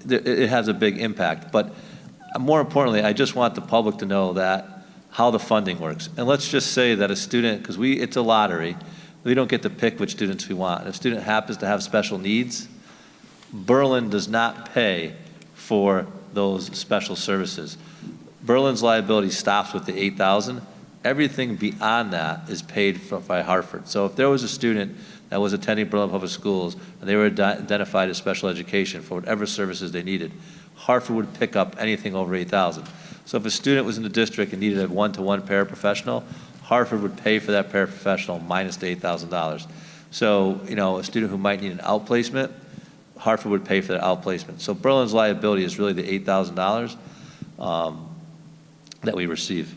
it has a big impact. But more importantly, I just want the public to know that how the funding works. And let's just say that a student, because it's a lottery, we don't get to pick which students we want. If a student happens to have special needs, Berlin does not pay for those special services. Berlin's liability stops with the $8,000. Everything beyond that is paid for by Hartford. So if there was a student that was attending Berlin Public Schools and they were identified as special education for whatever services they needed, Hartford would pick up anything over $8,000. So if a student was in the district and needed a one-to-one paraprofessional, Hartford would pay for that paraprofessional minus the $8,000. So, a student who might need an outplacement, Hartford would pay for that outplacement. So Berlin's liability is really the $8,000 that we receive.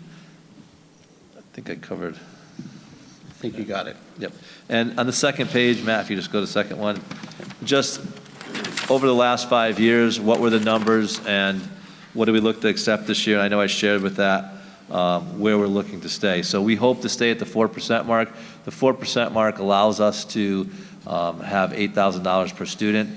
think I covered. I think you got it. Yep. And on the second page, Matt, if you just go to the second one, just over the last 5 years, what were the numbers and what do we look to accept this year? I know I shared with that where we're looking to stay. So we hope to stay at the 4% mark. The 4% mark allows us to have $8,000 per student.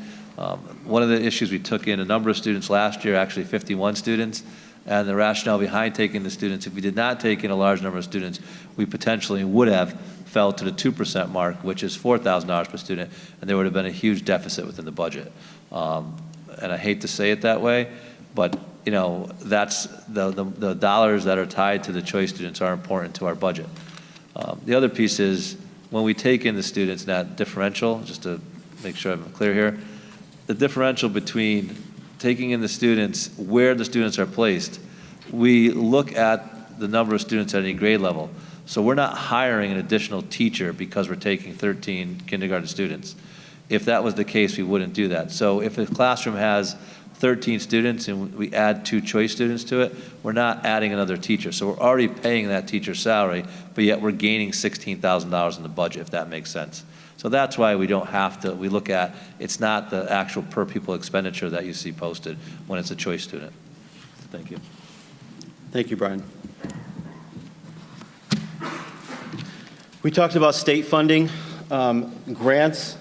One of the issues we took in a number of students last year, actually 51 students, and the rationale behind taking the students, if we did not take in a large number of students, we potentially would have fell to the 2% mark, which is $4,000 per student, and there would have been a huge deficit within the budget. And I hate to say it that way, but you know, that's the dollars that are tied to the choice students are important to our budget. The other piece is when we take in the students, that differential, just to make sure I'm clear here, the differential between taking in the students, where the students are placed, we look at the number of students at any grade level. So we're not hiring an additional teacher because we're taking 13 kindergarten students. If that was the case, we wouldn't do that. So if a classroom has 13 students and we add 2 choice students to it, we're not adding another teacher. So we're already paying that teacher's salary, but yet we're gaining $16,000 in the budget, if that makes sense. So that's why we don't have to, we look at, it's not the actual per pupil expenditure that you see posted when it's a choice student. Thank you. Thank you, Brian. We talked about state funding. Grants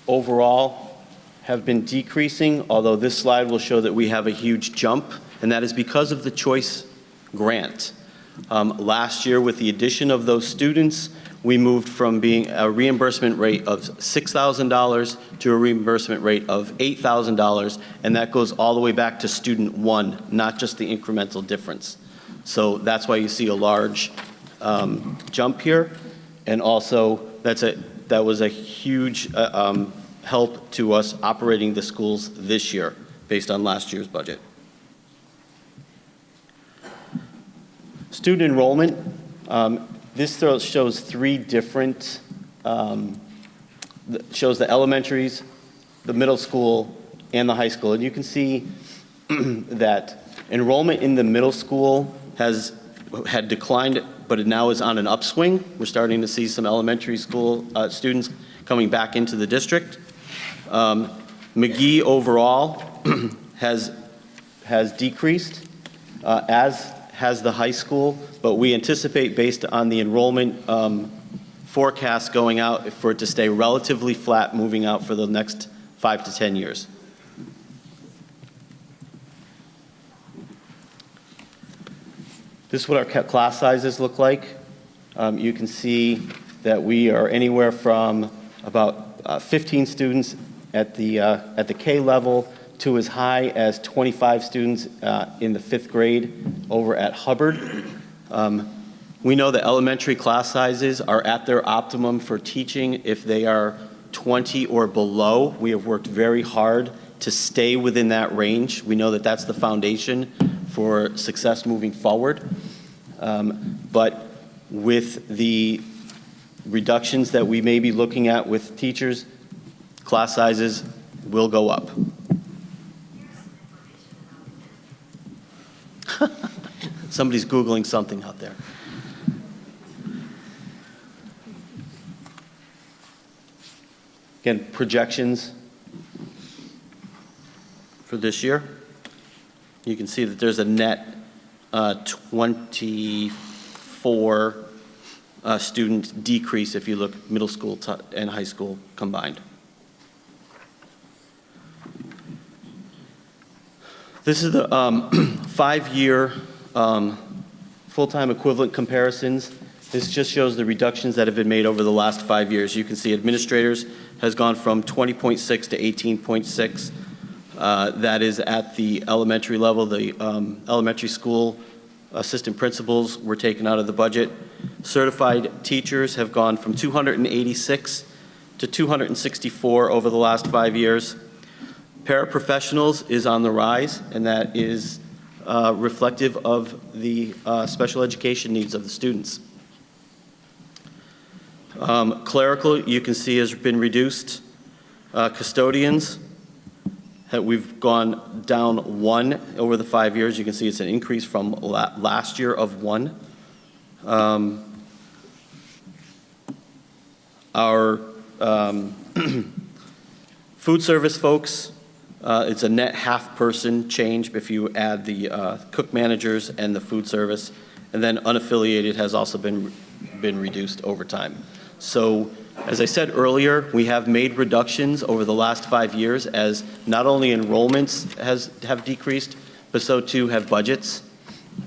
overall have been decreasing, although this slide will show that we have a huge jump, and that is because of the choice grant. Last year, with the addition of those students, we moved from being a reimbursement rate of $6,000 to a reimbursement rate of $8,000, and that goes all the way back to student 1, not just the incremental difference. So that's why you see a large jump here, and also that was a huge help to us operating the schools this year based on last year's budget. Student enrollment. This shows 3 different, shows the elementaries, the middle school, and the high school. And you can see that enrollment in the middle school had declined, but it now is on an upswing. We're starting to see some elementary school students coming back into the district. McGee overall has decreased, as has the high school, but we anticipate based on the enrollment forecast going out for it to stay relatively flat moving out for the next 5 to 10 years. This is what our class sizes look like. You can see that we are anywhere from about 15 students at the K level to as high as 25 students in the 5th grade over at Hubbard. We know that elementary class sizes are at their optimum for teaching if they are 20 or below. We have worked very hard to stay within that range. We know that that's the foundation for success moving forward. But with the reductions that we may be looking at with teachers, class sizes will go up. Somebody's Googling something out there. Again, projections for this year. You can see that there's a net 24 student decrease if you look middle school and high school combined. This is the 5-year full-time equivalent comparisons. This just shows the reductions that have been made over the last 5 years. You can see administrators has gone from 20.6 to 18.6. That is at the elementary level. The elementary school assistant principals were taken out of the budget. Certified teachers have gone from 286 to 264 over the last 5 years. Paraprofessionals is on the rise, and that is reflective of the special education needs of the students. Clerical, you can see, has been reduced. Custodians, we've gone down 1 over the 5 years. You can see it's an increase from last year of 1. Our food service folks, it's a net half-person change if you add the cook managers and the food service. And then unaffiliated has also been reduced over time. So as I said earlier, we have made reductions over the last 5 years as not only enrollments have decreased, but so too have budgets.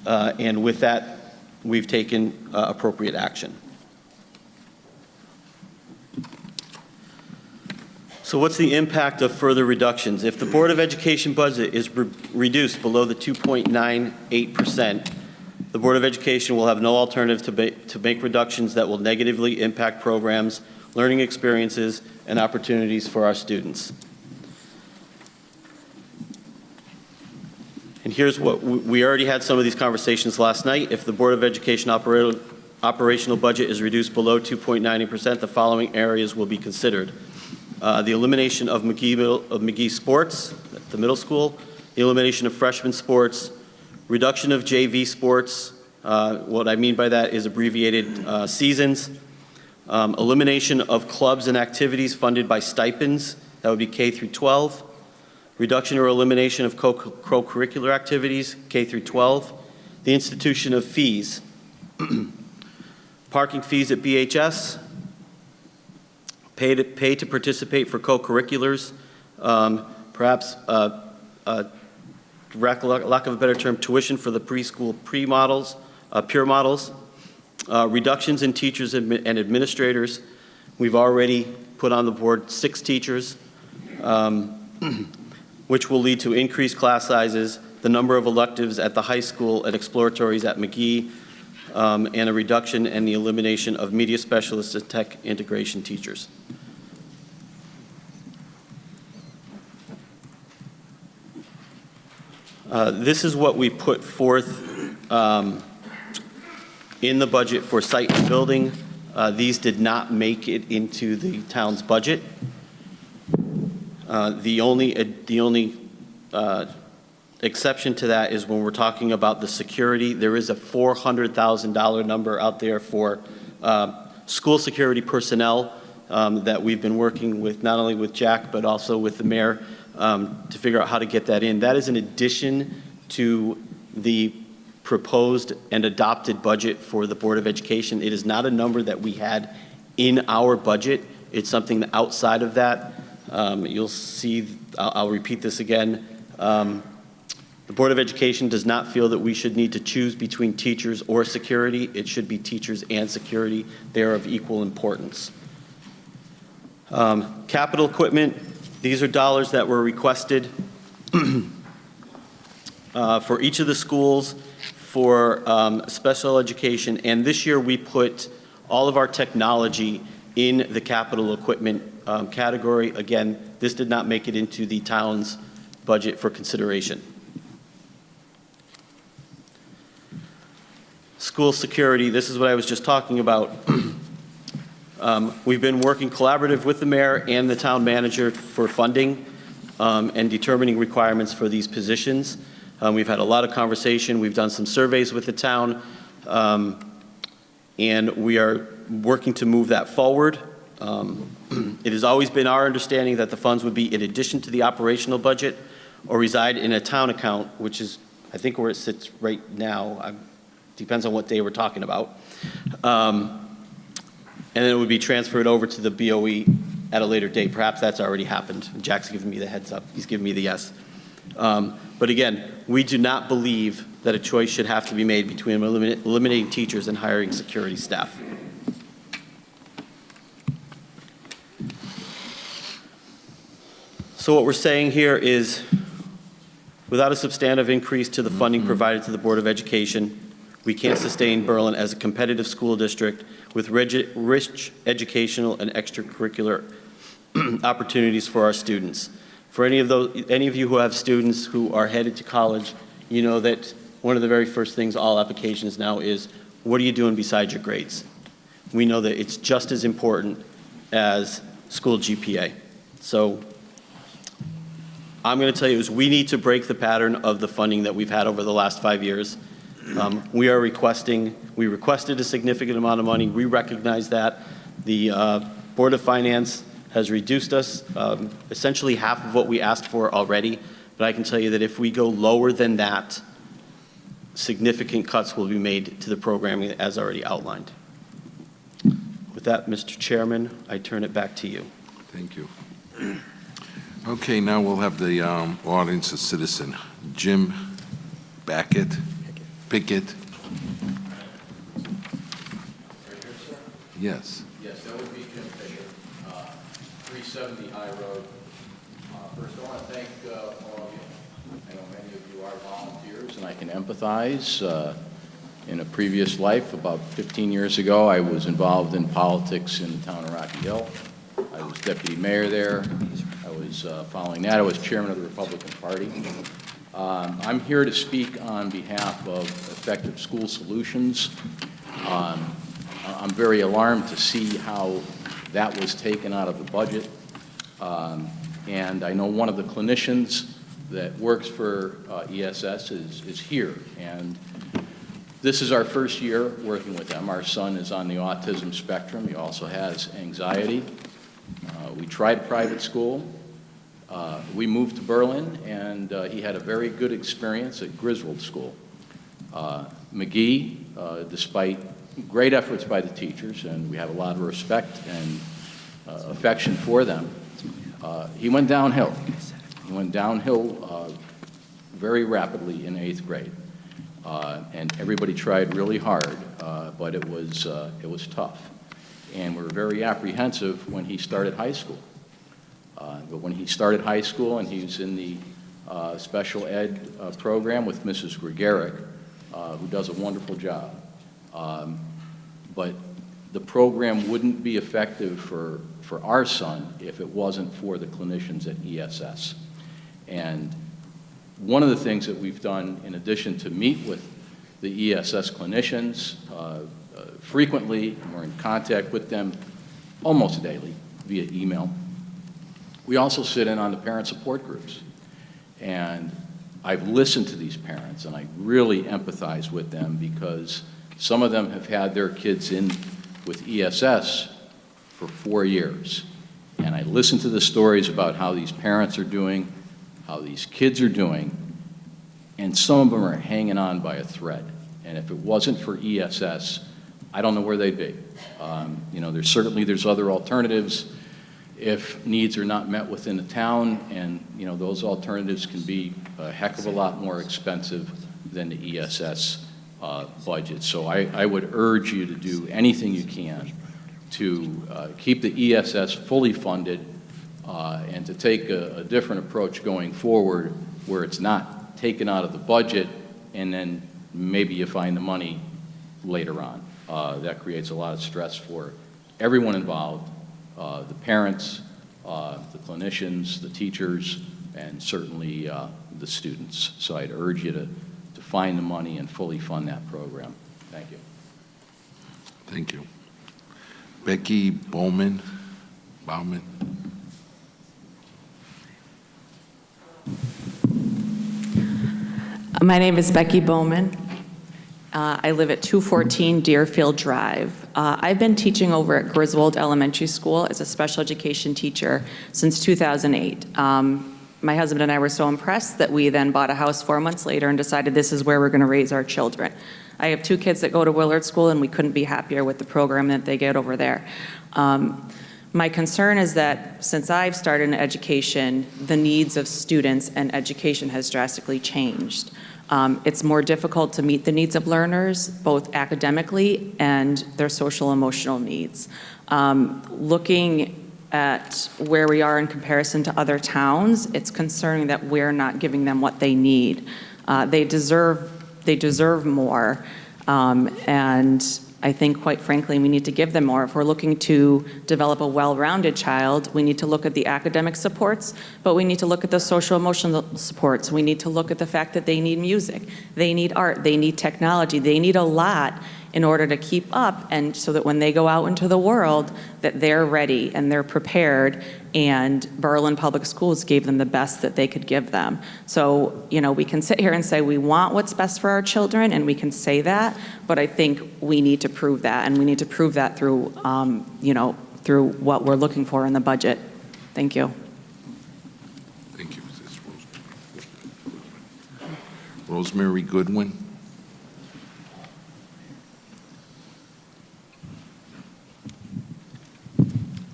And with that, we've taken appropriate action. So what's the impact of further reductions? If the Board of Education budget is reduced below the 2.98%, the Board of Education will have no alternative to make reductions that will negatively impact programs, learning experiences, and opportunities for our students. And here's what we already had some of these conversations last night. If the Board of Education operational budget is reduced below 2.90%, the following areas will be considered. The elimination of McGee sports at the middle school, the elimination of freshman sports, reduction of JV sports. What I mean by that is abbreviated seasons. Elimination of clubs and activities funded by stipends. That would be K through 12. Reduction or elimination of co-curricular activities, K through 12. The institution of fees. Parking fees at BHS. Pay to participate for co-curriculars, perhaps lack of a better term, tuition for the preschool pure models, reductions in teachers and administrators. We've already put on the board 6 teachers, which will lead to increased class sizes, the number of electives at the high school and exploratories at McGee, and a reduction and the elimination of media specialists and tech integration teachers. This is what we put forth in the budget for site and building. These did not make it into the town's budget. The only exception to that is when we're talking about the security. There is a $400,000 number out there for school security personnel that we've been working with, not only with Jack, but also with the mayor to figure out how to get that in. That is in addition to the proposed and adopted budget for the Board of Education. It is not a number that we had in our budget. It's something outside of that. You'll see, I'll repeat this again. The Board of Education does not feel that we should need to choose between teachers or security. It should be teachers and security. They are of equal importance. Capital equipment, these are dollars that were requested for each of the schools for special education. And this year we put all of our technology in the capital equipment category. Again, this did not make it into the town's budget for consideration. School security, this is what I was just talking about. We've been working collaborative with the mayor and the town manager for funding and determining requirements for these positions. We've had a lot of conversation. We've done some surveys with the town, and we are working to move that forward. It has always been our understanding that the funds would be in addition to the operational budget or reside in a town account, which is, I think, where it sits right now. Depends on what day we're talking about. And then it would be transferred over to the BOE at a later date. Perhaps that's already happened. Jack's giving me the heads up. He's giving me the yes. But again, we do not believe that a choice should have to be made between eliminating teachers and hiring security staff. So what we're saying here is, without a substantive increase to the funding provided to the Board of Education, we can't sustain Berlin as a competitive school district with rich educational and extracurricular opportunities for our students. For any of you who have students who are headed to college, you know that one of the very first things all applications now is, what are you doing besides your grades? We know that it's just as important as school GPA. So I'm going to tell you is we need to break the pattern of the funding that we've had over the last 5 years. We requested a significant amount of money. We recognize that. The Board of Finance has reduced us essentially half of what we asked for already, but I can tell you that if we go lower than that, significant cuts will be made to the programming as already outlined. With that, Mr. Chairman, I turn it back to you. Thank you. Okay, now we'll have the audience of citizen. Jim Pickett. Yes. Yes, that would be Jim Fisher, 370 High Road. First, I want to thank all of you. I know many of you are volunteers, and I can empathize. In a previous life, about 15 years ago, I was involved in politics in the town of Rocky Hill. I was deputy mayor there. I was, following that, I was chairman of the Republican Party. I'm here to speak on behalf of Effective School Solutions. I'm very alarmed to see how that was taken out of the budget. And I know one of the clinicians that works for ESS is here. And this is our first year working with them. Our son is on the autism spectrum. He also has anxiety. We tried private school. We moved to Berlin, and he had a very good experience at Griswold School. McGee, despite great efforts by the teachers, and we have a lot of respect and affection for them, he went downhill. He went downhill very rapidly in 8th grade. And everybody tried really hard, but it was tough. And we were very apprehensive when he started high school. But when he started high school and he was in the special ed program with Mrs. Gregaric, who does a wonderful job. But the program wouldn't be effective for our son if it wasn't for the clinicians at ESS. And one of the things that we've done, in addition to meet with the ESS clinicians frequently, we're in contact with them almost daily via email, we also sit in on the parent support groups. And I've listened to these parents, and I really empathize with them because some of them have had their kids in with ESS for 4 years. And I listen to the stories about how these parents are doing, how these kids are doing, and some of them are hanging on by a thread. And if it wasn't for ESS, I don't know where they'd be. You know, there's other alternatives if needs are not met within the town, and you know, those alternatives can be a heck of a lot more expensive than the ESS budget. So I would urge you to do anything you can to keep the ESS fully funded and to take a different approach going forward where it's not taken out of the budget and then maybe you find the money later on. That creates a lot of stress for everyone involved, the parents, the clinicians, the teachers, and certainly the students. So I'd urge you to find the money and fully fund that program. Thank you. Thank you. Becky Bowman. My name is Becky Bowman. I live at 214 Deerfield Drive. I've been teaching over at Griswold Elementary School as a special education teacher since 2008. My husband and I were so impressed that we then bought a house 4 months later and decided this is where we're going to raise our children. I have 2 kids that go to Willard School, and we couldn't be happier with the program that they get over there. My concern is that since I've started in education, the needs of students and education has drastically changed. It's more difficult to meet the needs of learners, both academically and their social emotional needs. Looking at where we are in comparison to other towns, it's concerning that we're not giving them what they need. They deserve more, and I think, quite frankly, we need to give them more. If we're looking to develop a well-rounded child, we need to look at the academic supports, but we need to look at the social emotional supports. We need to look at the fact that they need music, they need art, they need technology, they need a lot in order to keep up, and so that when they go out into the world, that they're ready and they're prepared, and Berlin Public Schools gave them the best that they could give them. So, we can sit here and say we want what's best for our children, and we can say that, but I think we need to prove that, and we need to prove that through, through what we're looking for in the budget. Thank you. Thank you, Mrs. Rosemary Goodwin.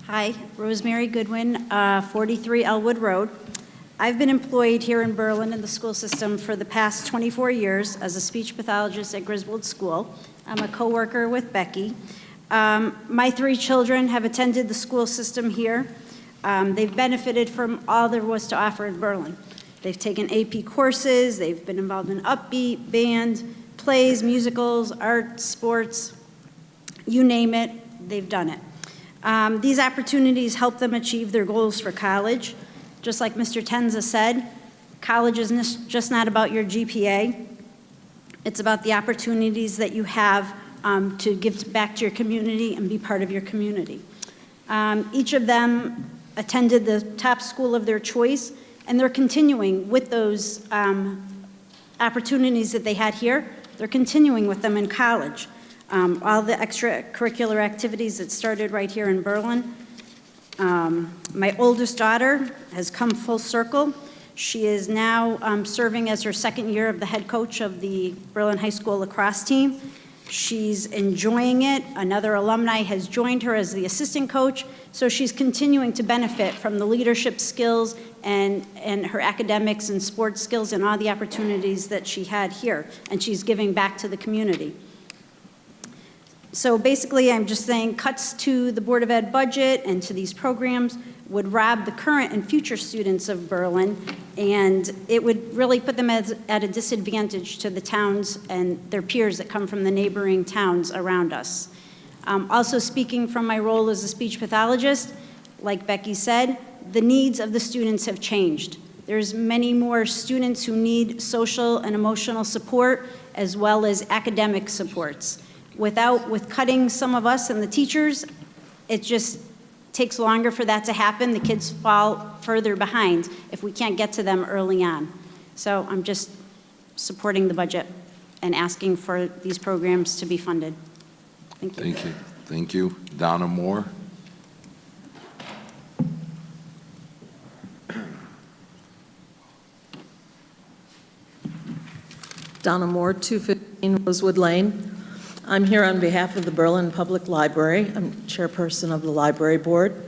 Hi, Rosemary Goodwin, 43 Elwood Road. I've been employed here in Berlin in the school system for the past 24 years as a speech pathologist at Griswold School. I'm a coworker with Becky. My 3 children have attended the school system here. They've benefited from all there was to offer in Berlin. They've taken AP courses, they've been involved in upbeat, band, plays, musicals, art, sports, you name it, they've done it. These opportunities help them achieve their goals for college. Just like Mr. Tenza said, college is just not about your GPA. It's about the opportunities that you have to give back to your community and be part of your community. Each of them attended the top school of their choice, and they're continuing with those opportunities that they had here. They're continuing with them in college. All the extracurricular activities that started right here in Berlin. My oldest daughter has come full circle. She is now serving as her 2nd year of the head coach of the Berlin High School lacrosse team. She's enjoying it. Another alumni has joined her as the assistant coach, so she's continuing to benefit from the leadership skills and her academics and sports skills and all the opportunities that she had here, and she's giving back to the community. So basically, I'm just saying cuts to the Board of Ed budget and to these programs would rob the current and future students of Berlin, and it would really put them at a disadvantage to the towns and their peers that come from the neighboring towns around us. Also speaking from my role as a speech pathologist, like Becky said, the needs of the students have changed. There's many more students who need social and emotional support as well as academic supports. With cutting some of us and the teachers, it just takes longer for that to happen. The kids fall further behind if we can't get to them early on. So I'm just supporting the budget and asking for these programs to be funded. Thank you. Thank you. Thank you. Donna Moore. Donna Moore, 215 Rosewood Lane. I'm here on behalf of the Berlin Public Library. I'm chairperson of the library board.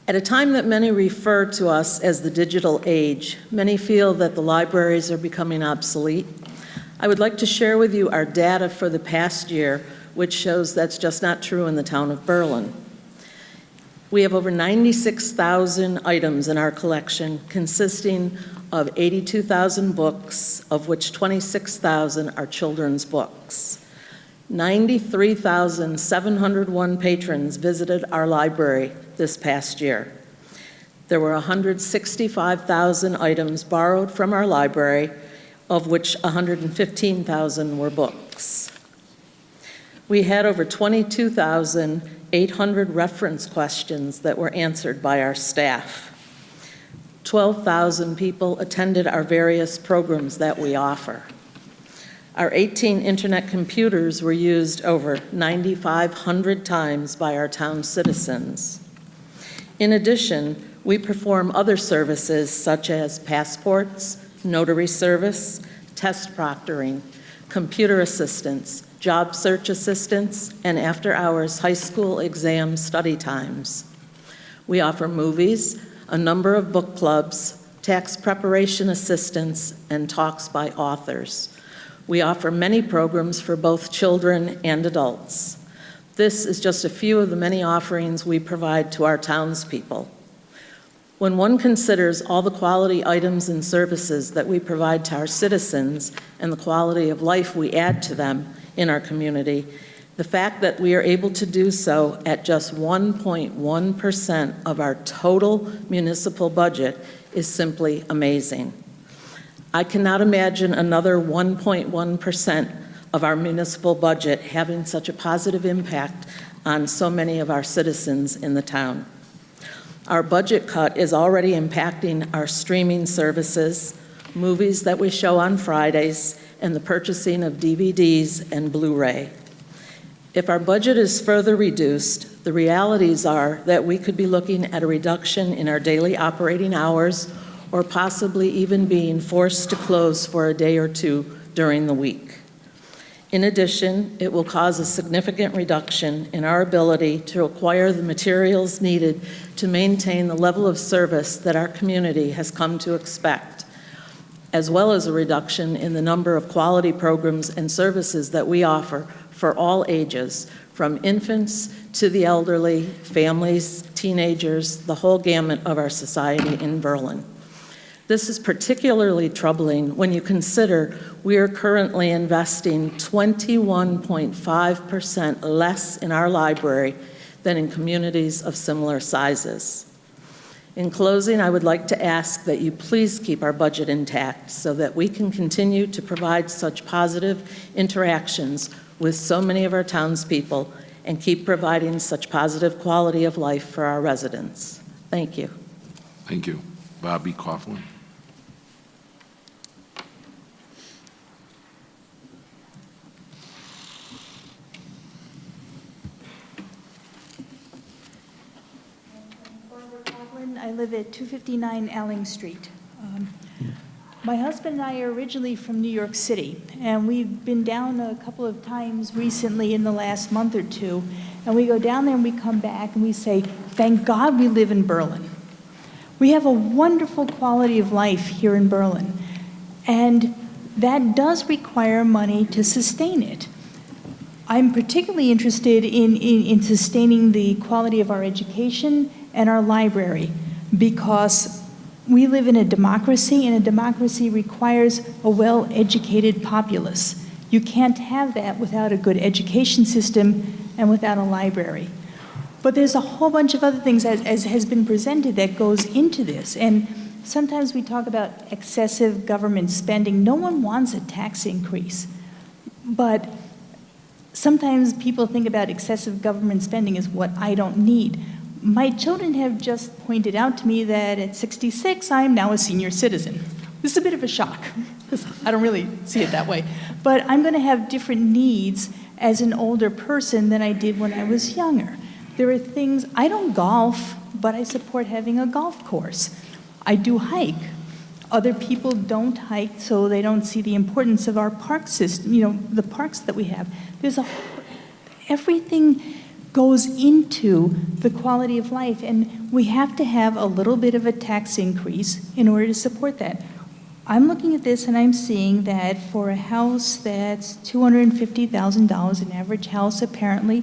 At a time that many refer to us as the digital age, many feel that the libraries are becoming obsolete. I would like to share with you our data for the past year, which shows that's just not true in the town of Berlin. We have over 96,000 items in our collection, consisting of 82,000 books, of which 26,000 are children's books. 93,701 patrons visited our library this past year. There were 165,000 items borrowed from our library, of which 115,000 were books. We had over 22,800 reference questions that were answered by our staff. 12,000 people attended our various programs that we offer. Our 18 internet computers were used over 9,500 times by our town citizens. In addition, we perform other services such as passports, notary service, test proctoring, computer assistance, job search assistance, and after-hours high school exam study times. We offer movies, a number of book clubs, tax preparation assistance, and talks by authors. We offer many programs for both children and adults. This is just a few of the many offerings we provide to our townspeople. When one considers all the quality items and services that we provide to our citizens and the quality of life we add to them in our community, the fact that we are able to do so at just 1.1% of our total municipal budget is simply amazing. I cannot imagine another 1.1% of our municipal budget having such a positive impact on so many of our citizens in the town. Our budget cut is already impacting our streaming services, movies that we show on Fridays, and the purchasing of DVDs and Blu-ray. If our budget is further reduced, the realities are that we could be looking at a reduction in our daily operating hours or possibly even being forced to close for a day or two during the week. In addition, it will cause a significant reduction in our ability to acquire the materials needed to maintain the level of service that our community has come to expect, as well as a reduction in the number of quality programs and services that we offer for all ages, from infants to the elderly, families, teenagers, the whole gamut of our society in Berlin. This is particularly troubling when you consider we are currently investing 21.5% less in our library than in communities of similar sizes. In closing, I would like to ask that you please keep our budget intact so that we can continue to provide such positive interactions with so many of our townspeople and keep providing such positive quality of life for our residents. Thank you. Thank you. Bobby Coughlin. I live at 259 Alling Street. My husband and I are originally from New York City, and we've been down a couple of times recently in the last month or two, and we go down there and we come back and we say, thank God we live in Berlin. We have a wonderful quality of life here in Berlin, and that does require money to sustain it. I'm particularly interested in sustaining the quality of our education and our library, because we live in a democracy, and a democracy requires a well-educated populace. You can't have that without a good education system and without a library. But there's a whole bunch of other things, as has been presented, that goes into this. And sometimes we talk about excessive government spending. No one wants a tax increase. But sometimes people think about excessive government spending as what I don't need. My children have just pointed out to me that at 66, I'm now a senior citizen. This is a bit of a shock, because I don't really see it that way. But I'm going to have different needs as an older person than I did when I was younger. There are things, I don't golf, but I support having a golf course. I do hike. Other people don't hike, so they don't see the importance of our park system, the parks that we have. Everything goes into the quality of life, and we have to have a little bit of a tax increase in order to support that. I'm looking at this and I'm seeing that for a house that's $250,000, an average house apparently,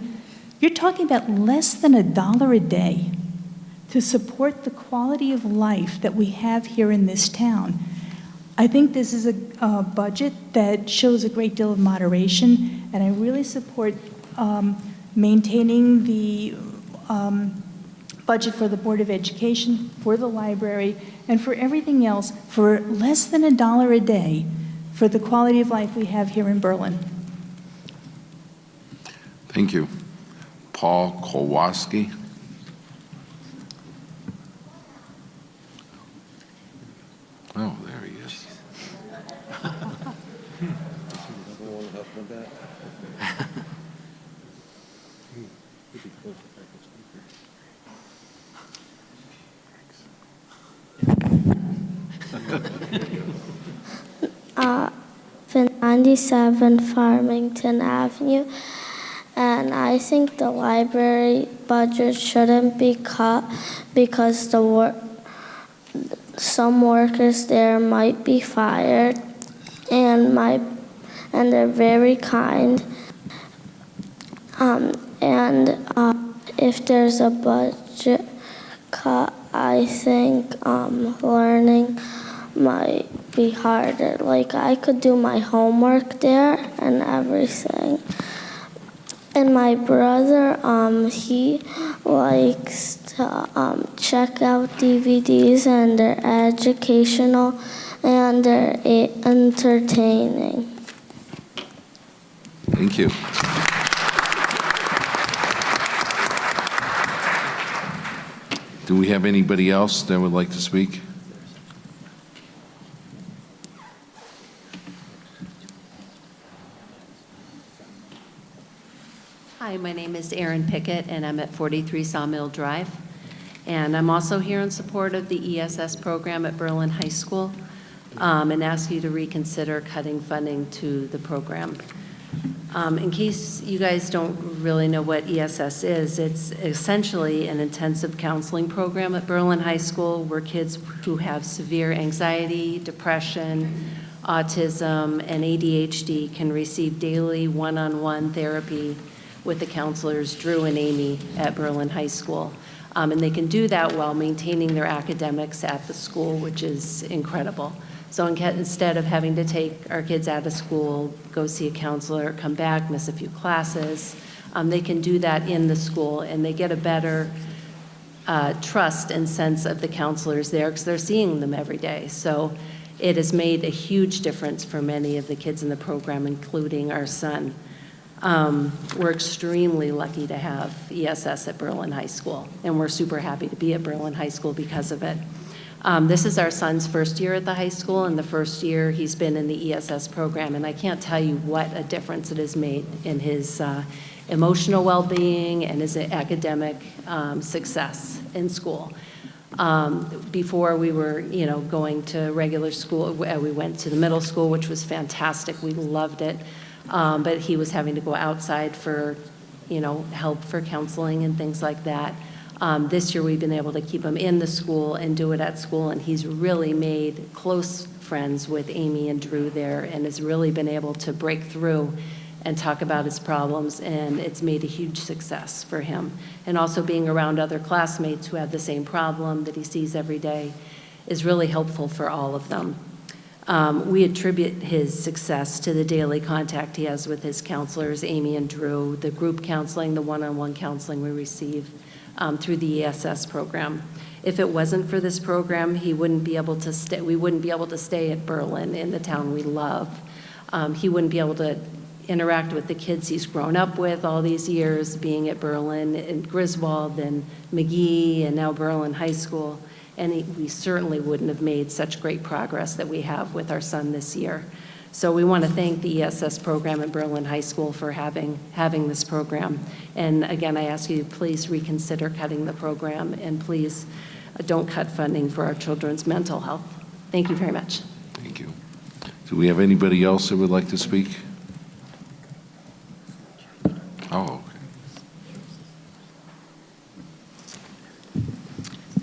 you're talking about less than $1 a day to support the quality of life that we have here in this town. I think this is a budget that shows a great deal of moderation, and I really support maintaining the budget for the Board of Education, for the library, and for everything else for less than $1 a day for the quality of life we have here in Berlin. Thank you. Paul Kowalski. Oh, there he is. In 97 Farmington Avenue, and I think the library budget shouldn't be cut because some workers there might be fired, and they're very kind. If there's a budget cut, I think learning might be harder. Like, I could do my homework there and everything. And my brother, he likes to check out DVDs, and they're educational. educational, and they're entertaining. And they're very kind. Thank you. And if there's a budget cut, I think learning might be harder. Like, I could do my homework there and everything. And my brother, he likes to check out DVDs, and they're educational, and they're entertaining. Thank you. Do we have anybody else that would like to speak? Hi, my name is Erin Pickett, and I'm at 43 Sawmill Drive. And I'm also here in support of the ESS program at Berlin High School, and ask you to reconsider cutting funding to the program. In case you guys don't really know what ESS is, it's essentially an intensive counseling program at Berlin High School where kids who have severe anxiety, depression, autism, and ADHD can receive daily one-on-one therapy with the counselors Drew and Amy at Berlin High School. And they can do that while maintaining their academics at the school, which is incredible. So instead of having to take our kids out of school, go see a counselor, come back, miss a few classes, they can do that in the school, and they get a better trust and sense of the counselors there because they're seeing them every day. So it has made a huge difference for many of the kids in the program, including our son. We're extremely lucky to have ESS at Berlin High School, and we're super happy to be at Berlin High School because of it. This is our son's first year at the high school, and the first year he's been in the ESS program, and I can't tell you what a difference it has made in his emotional well-being and his academic success in school. Before we were, going to regular school, we went to the middle school, which was fantastic. We loved it. But he was having to go outside for, help for counseling and things like that. This year we've been able to keep him in the school and do it at school, and he's really made close friends with Amy and Drew there and has really been able to break through and talk about his problems, and it's made a huge success for him. And also being around other classmates who have the same problem that he sees every day is really helpful for all of them. We attribute his success to the daily contact he has with his counselors, Amy and Drew, the group counseling, the one-on-one counseling we receive through the ESS program. If it wasn't for this program, we wouldn't be able to stay at Berlin in the town we love. He wouldn't be able to interact with the kids he's grown up with all these years, being at Berlin and Griswold and McGee and now Berlin High School. And we certainly wouldn't have made such great progress that we have with our son this year. So we want to thank the ESS program at Berlin High School for having this program. And again, I ask you to please reconsider cutting the program, and please don't cut funding for our children's mental health. Thank you very much. Thank you. Do we have anybody else that would like to speak? Oh, okay.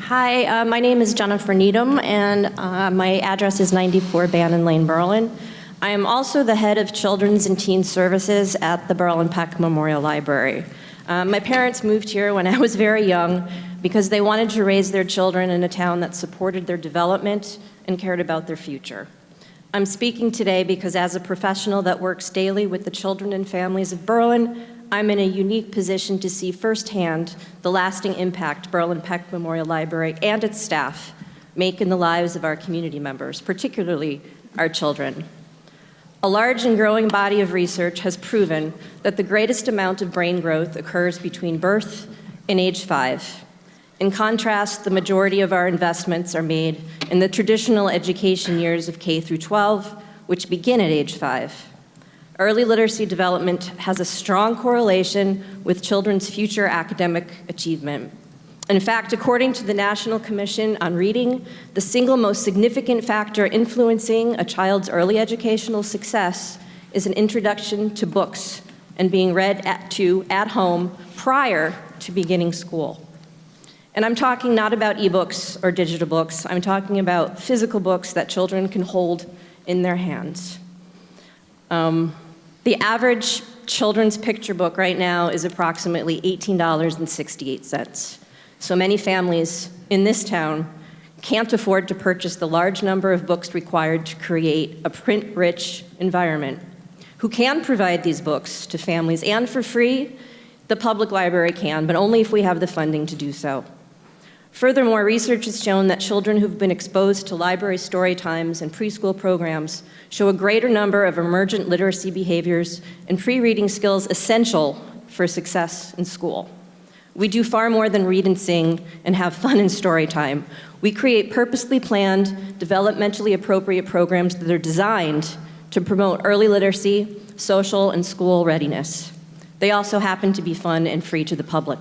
Hi, my name is Jennifer Needham, and my address is 94 Bannon Lane, Berlin. I am also the head of Children's and Teen Services at the Berlin Peck Memorial Library. My parents moved here when I was very young because they wanted to raise their children in a town that supported their development and cared about their future. I'm speaking today because as a professional that works daily with the children and families of Berlin, I'm in a unique position to see firsthand the lasting impact Berlin Peck Memorial Library and its staff make in the lives of our community members, particularly our children. A large and growing body of research has proven that the greatest amount of brain growth occurs between birth and age 5. In contrast, the majority of our investments are made in the traditional education years of K through 12, which begin at age 5. Early literacy development has a strong correlation with children's future academic achievement. In fact, according to the National Commission on Reading, the single most significant factor influencing a child's early educational success is an introduction to books and being read at home prior to beginning school. And I'm talking not about ebooks or digital books. I'm talking about physical books that children can hold in their hands. The average children's picture book right now is approximately $18.68. So many families in this town can't afford to purchase the large number of books required to create a print-rich environment. Who can provide these books to families and for free? The public library can, but only if we have the funding to do so. Furthermore, research has shown that children who've been exposed to library story times and preschool programs show a greater number of emergent literacy behaviors and pre-reading skills essential for success in school. We do far more than read and sing and have fun in story time. We create purposely planned, developmentally appropriate programs that are designed to promote early literacy, social, and school readiness. They also happen to be fun and free to the public.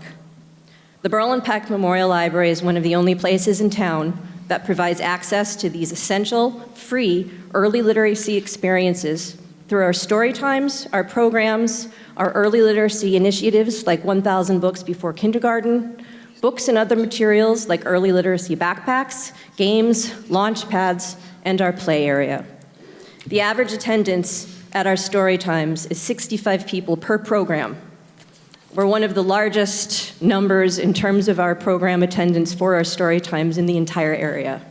The Berlin Peck Memorial Library is one of the only places in town that provides access to these essential, free, early literacy experiences through our story times, our programs, our early literacy initiatives like 1,000 Books Before Kindergarten, books and other materials like early literacy backpacks, games, launch pads, and our play area. The average attendance at our story times is 65 people per program. We're one of the largest numbers in terms of our program attendance for our story times in the entire area.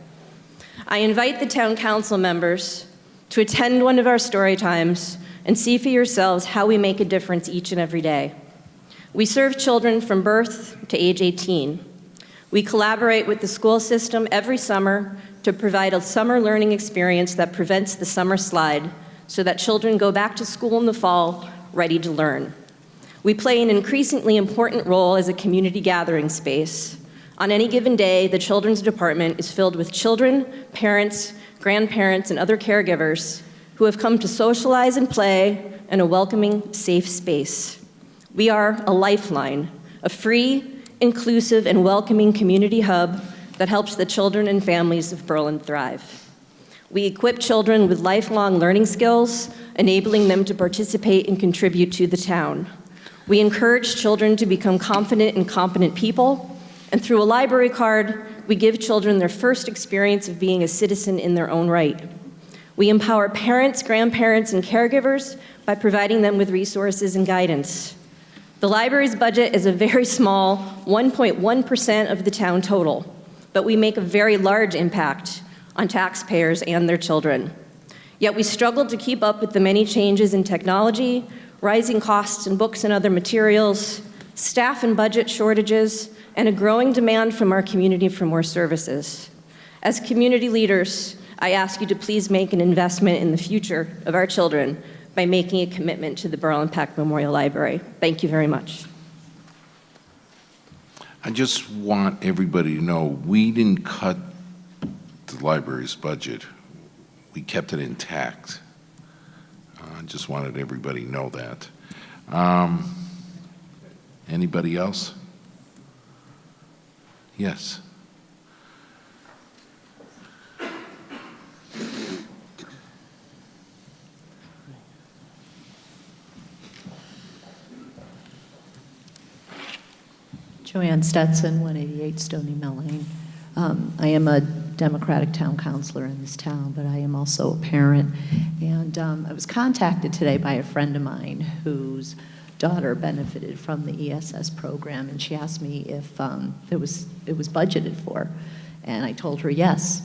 I invite the town council members to attend one of our story times and see for yourselves how we make a difference each and every day. We serve children from birth to age 18. We collaborate with the school system every summer to provide a summer learning experience that prevents the summer slide so that children go back to school in the fall ready to learn. We play an increasingly important role as a community gathering space. On any given day, the children's department is filled with children, parents, grandparents, and other caregivers who have come to socialize and play in a welcoming, safe space. We are a lifeline, a free, inclusive, and welcoming community hub that helps the children and families of Berlin thrive. We equip children with lifelong learning skills, enabling them to participate and contribute to the town. We encourage children to become confident and competent people, and through a library card, we give children their first experience of being a citizen in their own right. We empower parents, grandparents, and caregivers by providing them with resources and guidance. The library's budget is a very small 1.1% of the town total, but we make a very large impact on taxpayers and their children. Yet we struggle to keep up with the many changes in technology, rising costs in books and other materials, staff and budget shortages, and a growing demand from our community for more services. As community leaders, I ask you to please make an investment in the future of our children by making a commitment to the Berlin Peck Memorial Library. Thank you very much. I just want everybody to know we didn't cut the library's budget. We kept it intact. I just wanted everybody to know that. Anybody else? Yes. Joanne Stetson, 188 Stony Mill Lane. I am a Democratic town councilor in this town, but I am also a parent. And I was contacted today by a friend of mine whose daughter benefited from the ESS program, and she asked me if it was budgeted for. And I told her yes.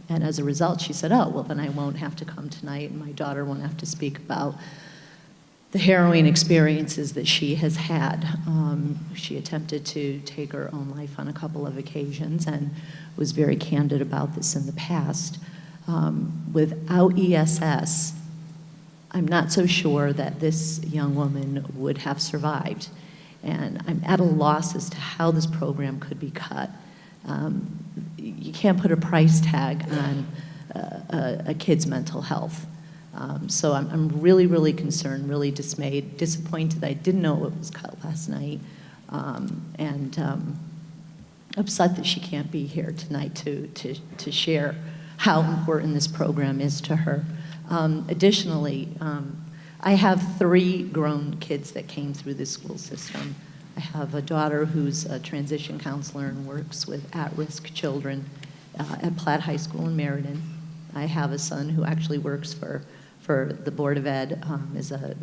And as a result, she said, oh, well, then I won't have to come tonight, and my daughter won't have to speak about the harrowing experiences that she has had. She attempted to take her own life on a couple of occasions and was very candid about this in the past. Without ESS, I'm not so sure that this young woman would have survived. And I'm at a loss as to how this program could be cut. You can't put a price tag on a kid's mental health. So I'm really, really concerned, really dismayed, disappointed that I didn't know it was cut last night, and upset that she can't be here tonight to share how important this program is to her. Additionally, I have 3 grown kids that came through this school system. I have a daughter who's a transition counselor and works with at-risk children at Platt High School in Meriden. I have a son who actually works for the Board of Ed as a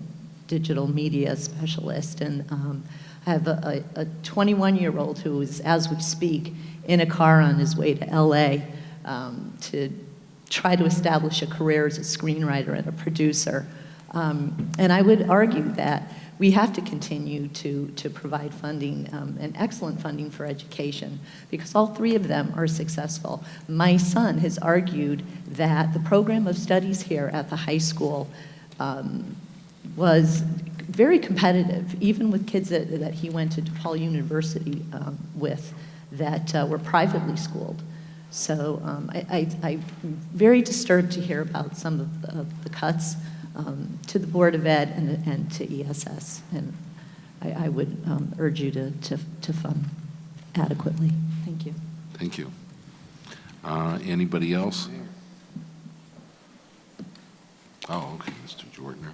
digital media specialist, and I have a 21-year-old who is, as we speak, in a car on his way to LA to try to establish a career as a screenwriter and a producer. And I would argue that we have to continue to provide funding, and excellent funding for education, because all three of them are successful. My son has argued that the program of studies here at the high school was very competitive, even with kids that he went to DePaul University with that were privately schooled. So I'm very disturbed to hear about some of the cuts to the Board of Ed and to ESS. And I would urge you to fund adequately. Thank you. Thank you. Anybody else? Oh, okay, Mr. Jordner.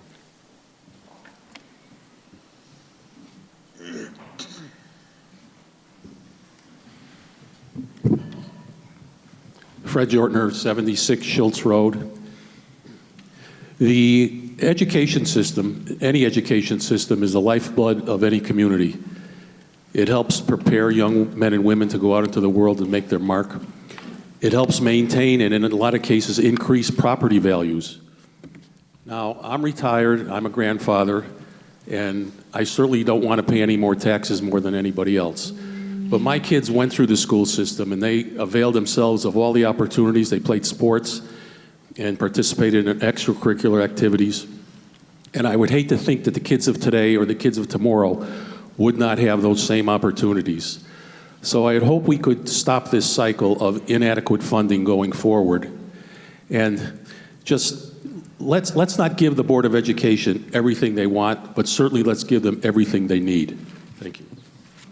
Fred Jortner, 76 Schultz Road. The education system, any education system, is the lifeblood of any community. It helps prepare young men and women to go out into the world and make their mark. It helps maintain and, in a lot of cases, increase property values. Now, I'm retired, I'm a grandfather, and I certainly don't want to pay any more taxes more than anybody else. But my kids went through the school system, and they availed themselves of all the opportunities. They played sports and participated in extracurricular activities. And I would hate to think that the kids of today or the kids of tomorrow would not have those same opportunities. So I hope we could stop this cycle of inadequate funding going forward. And just let's not give the Board of Education everything they want, but certainly let's give them everything they need. Thank you.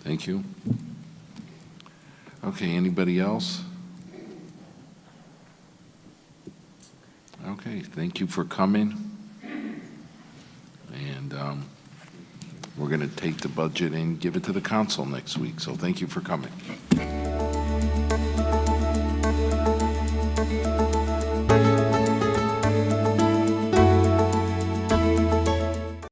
Thank you. Okay, anybody else? Okay, thank you for coming. And we're going to take the budget and give it to the council next week, so thank you for coming.